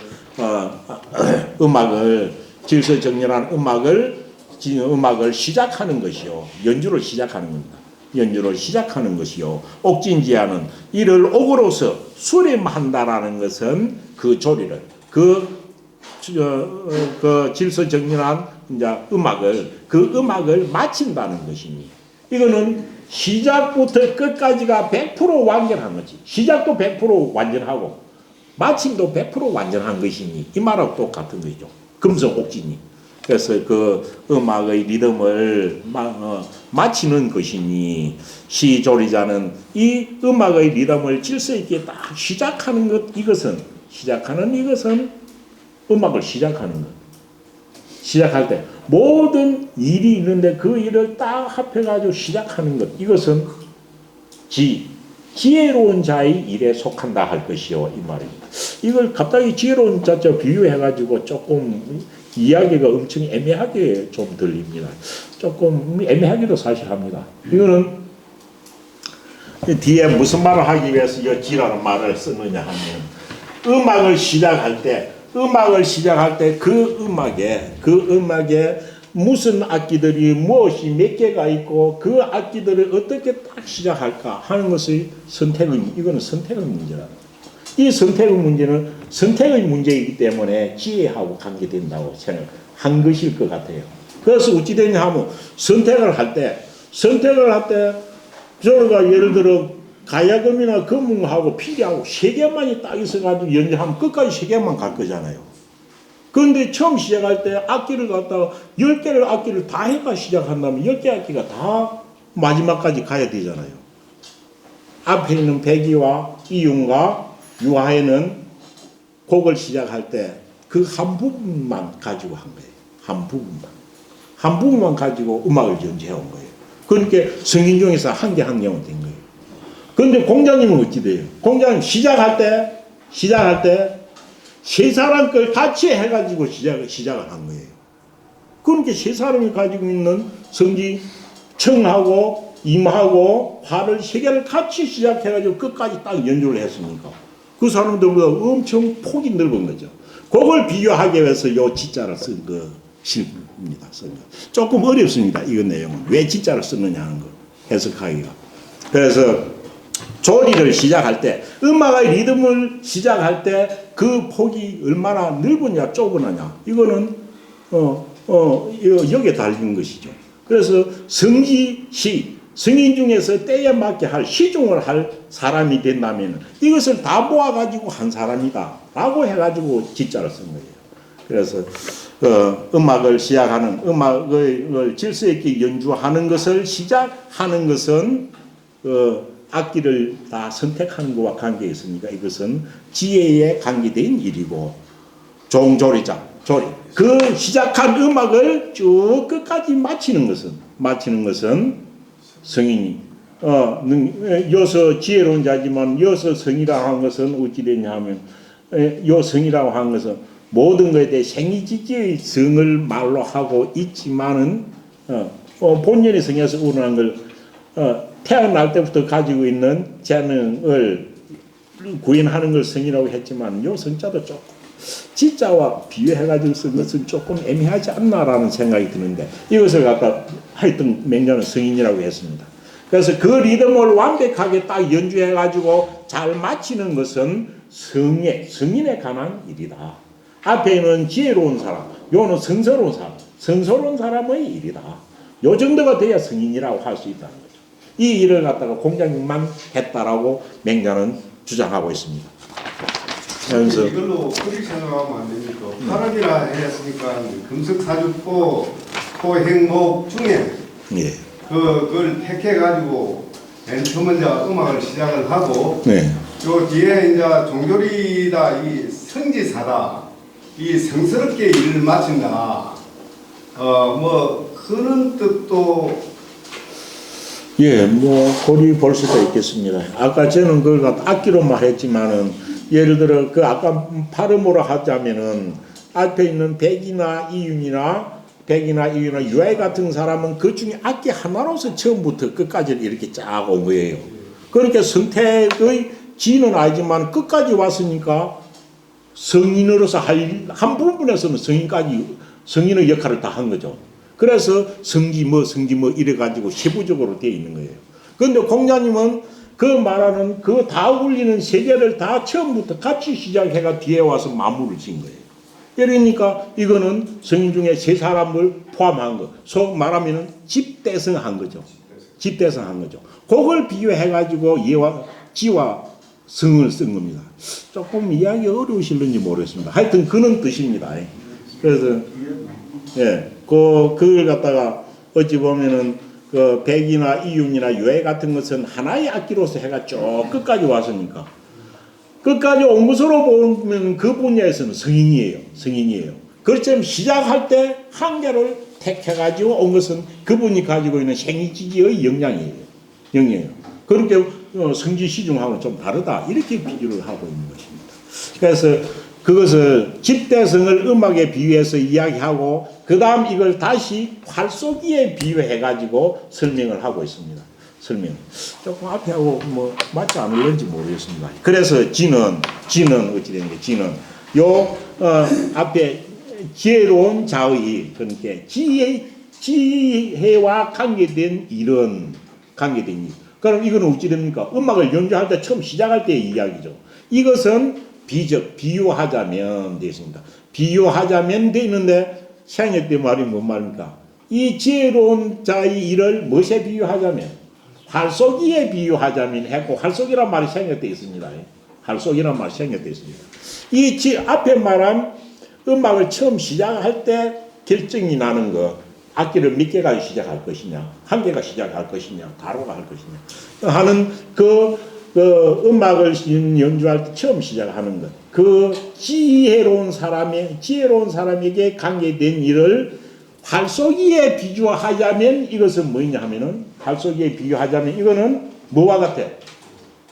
질서정연한 음악을 시작하는 것이요. 연주를 시작하는 겁니다. 연주를 시작하는 것이요. 옥진지하는 이를 옥으로서 수렴한다라는 것은 그 조리를 그 질서정연한 음악을 마친다는 것이니 이거는 시작부터 끝까지가 100% 완전한 거지. 시작도 100% 완전하고 마침도 100% 완전한 것이니 이 말하고 똑같은 거죠. 금성옥진이. 그래서 그 음악의 리듬을 마치는 것이니 시조리자는 이 음악의 리듬을 질서 있게 딱 시작하는 이것은 음악을 시작하는 것. 시작할 때 모든 일이 있는데 그 일을 딱 합해가지고 시작하는 것. 이것은 지혜로운 자의 일에 속한다 할 것이요 이 말입니다. 이걸 갑자기 지혜로운 자자 비유해가지고 조금 이야기가 엄청 애매하게 좀 들립니다. 조금 애매하기도 사실 합니다. 이거는 뒤에 무슨 말을 하기 위해서 이 지라는 말을 쓰느냐 하면 음악을 시작할 때 그 음악에 무슨 악기들이 무엇이 몇 개가 있고 그 악기들을 어떻게 딱 시작할까 하는 것이 이거는 선택의 문제라. 이 선택의 문제는 선택의 문제이기 때문에 지혜하고 관계된다고 생각한 것일 것 같아요. 그래서 어찌 되냐 하면 선택을 할 때 저희가 예를 들어 가야금이나 금ung하고 피리하고 세 개만이 딱 있어가지고 연주하면 끝까지 세 개만 갈 거잖아요. 그런데 처음 시작할 때 악기를 갖다가 10개를 악기를 다 해가 시작한다면 10개 악기가 다 마지막까지 가야 되잖아요. 앞에 있는 백이와 이윤과 유하에는 곡을 시작할 때 그 한 부분만 가지고 한 거예요. 한 부분만 가지고 음악을 연주해 온 거예요. 그러니까 성인 중에서 한 개 한 개만 된 거예요. 그런데 공자님은 어찌 돼요? 공자님 시작할 때 세 사람 걸 같이 해가지고 시작을 한 거예요. 그러니까 세 사람이 가지고 있는 성기 청하고 임하고 화를 세 개를 같이 시작해가지고 끝까지 딱 연주를 했으니까 그 사람들보다 엄청 폭이 넓은 거죠. 그걸 비교하기 위해서 요 지자를 쓴 것입니다. 조금 어렵습니다. 이 내용은 왜 지자를 썼느냐 하는 거 해석하기가. 그래서 조리를 시작할 때 음악의 리듬을 시작할 때 그 폭이 얼마나 넓으냐 좁으냐 이거는 여기에 달린 것이죠. 그래서 성인 중에서 때에 맞게 할 시중을 할 사람이 된다면 이것을 다 모아가지고 한 사람이다 라고 해가지고 지자를 쓴 거예요. 그래서 음악을 시작하는 음악을 질서 있게 연주하는 것을 시작하는 것은 악기를 다 선택하는 것과 관계 있으니까 이것은 지혜에 관계된 일이고 종조리자 조리 그 시작한 음악을 쭉 끝까지 마치는 것은 성인이 여서 지혜로운 자지만 여서 성이라고 한 것은 어찌 되냐 하면 요 성이라고 한 것은 모든 것에 대해 생이지지의 성을 말로 하고 있지만은 본연의 성에서 우러난 걸 태어날 때부터 가지고 있는 재능을 구현하는 걸 성이라고 했지만 요 성자도 조금 지자와 비교해가지고 쓴 것은 조금 애매하지 않나라는 생각이 드는데 이것을 갖다 하여튼 맹자는 성인이라고 했습니다. 그래서 그 리듬을 완벽하게 딱 연주해가지고 잘 마치는 것은 성인에 관한 일이다. 앞에 있는 지혜로운 사람, 요는 성스러운 사람의 일이다. 요 정도가 돼야 성인이라고 할 수 있다는 거죠. 이 일을 갖다가 공자님만 했다라고 맹자는 주장하고 있습니다. 그래서 이걸로 그렇게 생각하면 안 됩니까? 파락이라 했으니까 금석사주포 행목 중에 예. 그걸 택해가지고 맨 처음 먼저 음악을 시작을 하고 네. 요 뒤에 이제 종교리다 이 성지사다 이 성스럽게 일을 마친다 뭐 그런 뜻도 예, 뭐 고리 볼 수도 있겠습니다. 아까 저는 그걸 갖다 악기로 말했지만은 예를 들어 그 아까 발음으로 하자면은 앞에 있는 백이나 이윤이나 유아이 같은 사람은 그 중에 악기 하나로서 처음부터 끝까지 이렇게 쫙 온 거예요. 그렇게 성택의 지는 아니지만 끝까지 왔으니까 성인으로서 한 부분에서는 성인의 역할을 다 한 거죠. 그래서 성지 뭐 이래가지고 세부적으로 되어 있는 거예요. 그런데 공자님은 그 말하는 그 다 울리는 세계를 다 처음부터 같이 시작해가 뒤에 와서 마무리를 지은 거예요. 그러니까 이거는 성인 중에 세 사람을 포함한 거. 속 말하면 집대성한 거죠. 집대성한 거죠. 그걸 비교해가지고 지와 성을 쓴 겁니다. 조금 이야기 어려우실는지 모르겠습니다. 하여튼 그런 뜻입니다. 그래서 예, 그걸 갖다가 어찌 보면은 그 백이나 이윤이나 유해 같은 것은 하나의 악기로서 해가 쭉 끝까지 왔으니까 끝까지 온 것으로 보면 그 분야에서는 성인이에요. 그렇지만 시작할 때 한계를 택해가지고 온 것은 그분이 가지고 있는 생이지지의 영향이에요. 그렇게 성지 시중하고는 좀 다르다 이렇게 비교를 하고 있는 것입니다. 그래서 그것을 집대성을 음악에 비유해서 이야기하고 그 다음 이걸 다시 활쏘기에 비유해가지고 설명을 하고 있습니다. 조금 앞에 하고 뭐 맞지 않을는지 모르겠습니다. 그래서 지는 어찌 되는 게 지는 앞에 지혜로운 자의 그러니까 지혜와 관계된 일. 그럼 이거는 어찌 됩니까? 음악을 연주할 때 처음 시작할 때의 이야기죠. 이것은 비유하자면 되어 있습니다. 비유하자면 되어 있는데 생애 때 말이 뭔 말입니까? 이 지혜로운 자의 일을 무엇에 비유하자면 활쏘기에 비유하자면 했고 활쏘기란 말이 생략 되어 있습니다. 활쏘기란 말이 생략 되어 있습니다. 이 앞에 말한 음악을 처음 시작할 때 결정이 나는 거 악기를 몇 개가 시작할 것이냐 한 개가 시작할 것이냐 가로가 할 것이냐 하는 그 음악을 연주할 때 처음 시작하는 것 그 지혜로운 사람에게 관계된 일을 활쏘기에 비유하자면 이것은 뭐냐 하면은 활쏘기에 비유하자면 이거는 뭐와 같아?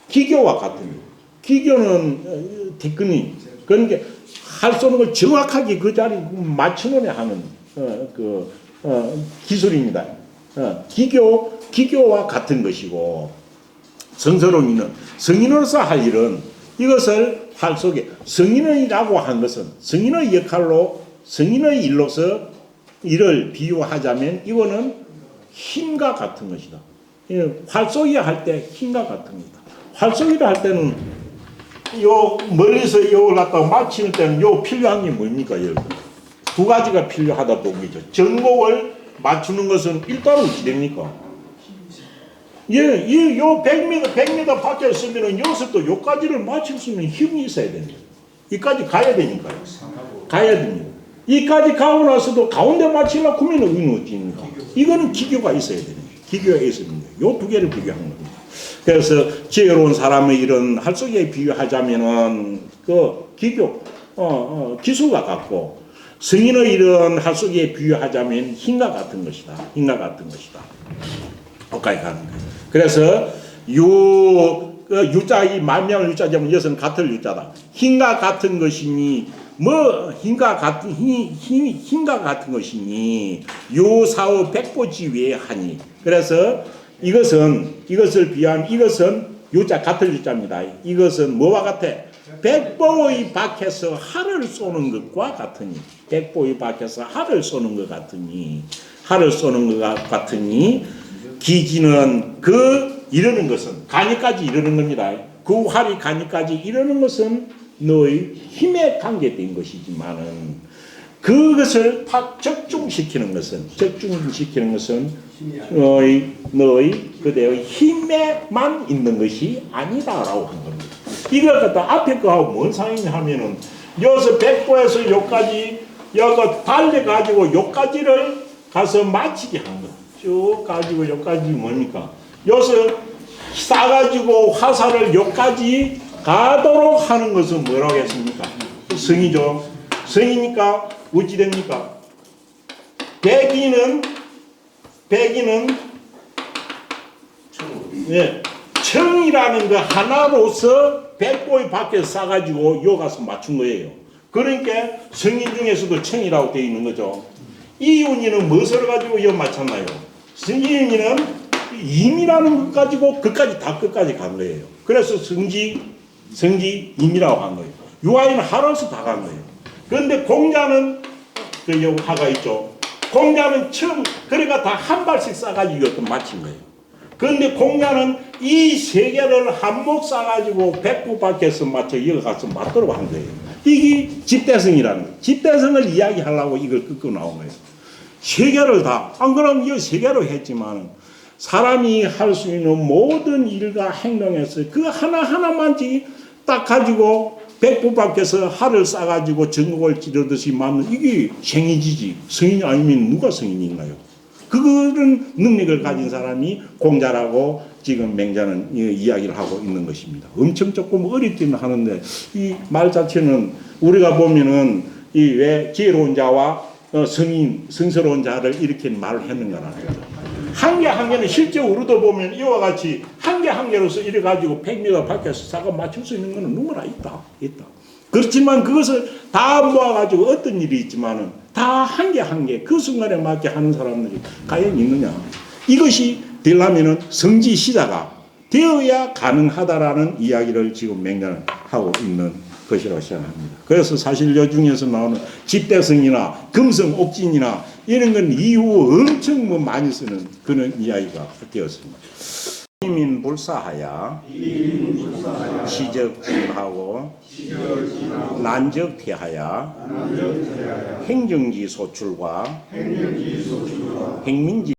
기교와 같은 거. 기교는 테크닉 그러니까 활쏘는 걸 정확하게 그 자리에 맞추는 하는 기술입니다. 기교와 같은 것이고 성스러운 이는 성인으로서 할 일은 이것을 활쏘기 성인이라고 한 것은 성인의 역할로 성인의 일로서 이를 비유하자면 이거는 힘과 같은 것이다. 활쏘기 할 때 힘과 같은 것이다. 활쏘기를 할 때는 요 멀리서 이걸 갖다가 맞히는 때는 요 필요한 게 뭡니까? 두 가지가 필요하다 본 거죠. 전곡을 맞추는 것은 일단 어찌 됩니까? 요 100m 밖에 있으면은 여기서 또 요까지를 맞출 수 있는 힘이 있어야 됩니다. 이까지 가야 되니까요. 가야 됩니다. 이까지 가고 나서도 가운데 맞추려고 하면 의미는 어찌입니까? 이거는 기교가 있어야 됩니다. 기교가 있어야 됩니다. 요 두 개를 비교한 겁니다. 그래서 지혜로운 사람의 이런 활쏘기에 비유하자면은 그 기교, 기술과 같고 성인의 이런 하속에 비유하자면 흰과 같은 것이다. 흰과 같은 것이다. 거기까지 가는 거예요. 그래서 유자, 이 만명을 유자자면 이것은 같을 유자다. 흰과 같은 것이니 뭐 흰과 같은 것이니 요사의 백보지외에 하니. 그래서 이것을 비하면 이것은 유자 같을 유자입니다. 이것은 뭐와 같아? 백보의 밖에서 활을 쏘는 것과 같으니. 백보의 밖에서 활을 쏘는 것 같으니. 기지는 이르는 것은 간이까지 이르는 겁니다. 그 활이 간이까지 이르는 것은 너의 힘에 관계된 것이지만은 그것을 적중시키는 것은 너의 그대의 힘에만 있는 것이 아니다라고 한 겁니다. 이걸 갖다 앞에 거하고 뭔 상이냐 하면은 여기서 백보에서 여기까지 여기 달려가지고 여기까지를 가서 마치게 한 거. 쭉 가지고 여기까지 뭡니까? 여기서 싸가지고 화살을 여기까지 가도록 하는 것은 뭐라고 했습니까? 성이죠. 성이니까 어찌 됩니까? 백이는 청이라는 거 하나로서 백보의 밖에서 싸가지고 요 가서 맞춘 거예요. 그러니까 성인 중에서도 청이라고 되어 있는 거죠. 이윤이는 무엇을 가지고 요 맞췄나요? 성인이는 임이라는 것 가지고 끝까지 간 거예요. 그래서 성지임이라고 한 거예요. 유아인은 하로서 다 간 거예요. 그런데 공자는 여기 하가 있죠. 공자는 처음 그러니까 다 한 발씩 싸가지고 이것도 맞힌 거예요. 그런데 공자는 이 세 개를 한몫 싸가지고 백부 밖에서 맞춰 여기 가서 맞도록 한 거예요. 이게 집대성이라는 거예요. 집대성을 이야기하려고 이걸 끄고 나온 거예요. 세 개를 다, 안 그러면 이 세 개로 했지만 사람이 할 수 있는 모든 일과 행동에서 그 하나하나만 딱 가지고 백부 밖에서 활을 싸가지고 전국을 찌르듯이 맞는 이게 생이지지. 성인이 아니면 누가 성인인가요? 그런 능력을 가진 사람이 공자라고 지금 맹자는 이야기를 하고 있는 것입니다. 엄청 조금 어렵기는 하는데 이 말 자체는 우리가 보면은 이 왜 지혜로운 자와 성스러운 자를 이렇게 말을 했는가라는 거죠. 한 개는 실제 우리도 보면 이와 같이 한 개로서 이래 가지고 100m 밖에서 사과 맞출 수 있는 것은 누구나 있다. 그렇지만 그것을 다 모아가지고 어떤 일이 있지만은 다 한 개 그 순간에 맞게 하는 사람들이 과연 있느냐. 이것이 되려면은 성지시자가 되어야 가능하다라는 이야기를 지금 맹자는 하고 있는 것이라고 생각합니다. 그래서 사실 요 중에서 나오는 집대성이나 금성옥진이나 이런 건 이후 엄청 많이 쓰는 그런 이야기가 되었습니다. 이민불사하야 시적진하고 난적퇴하야 행정지 소출과 행민지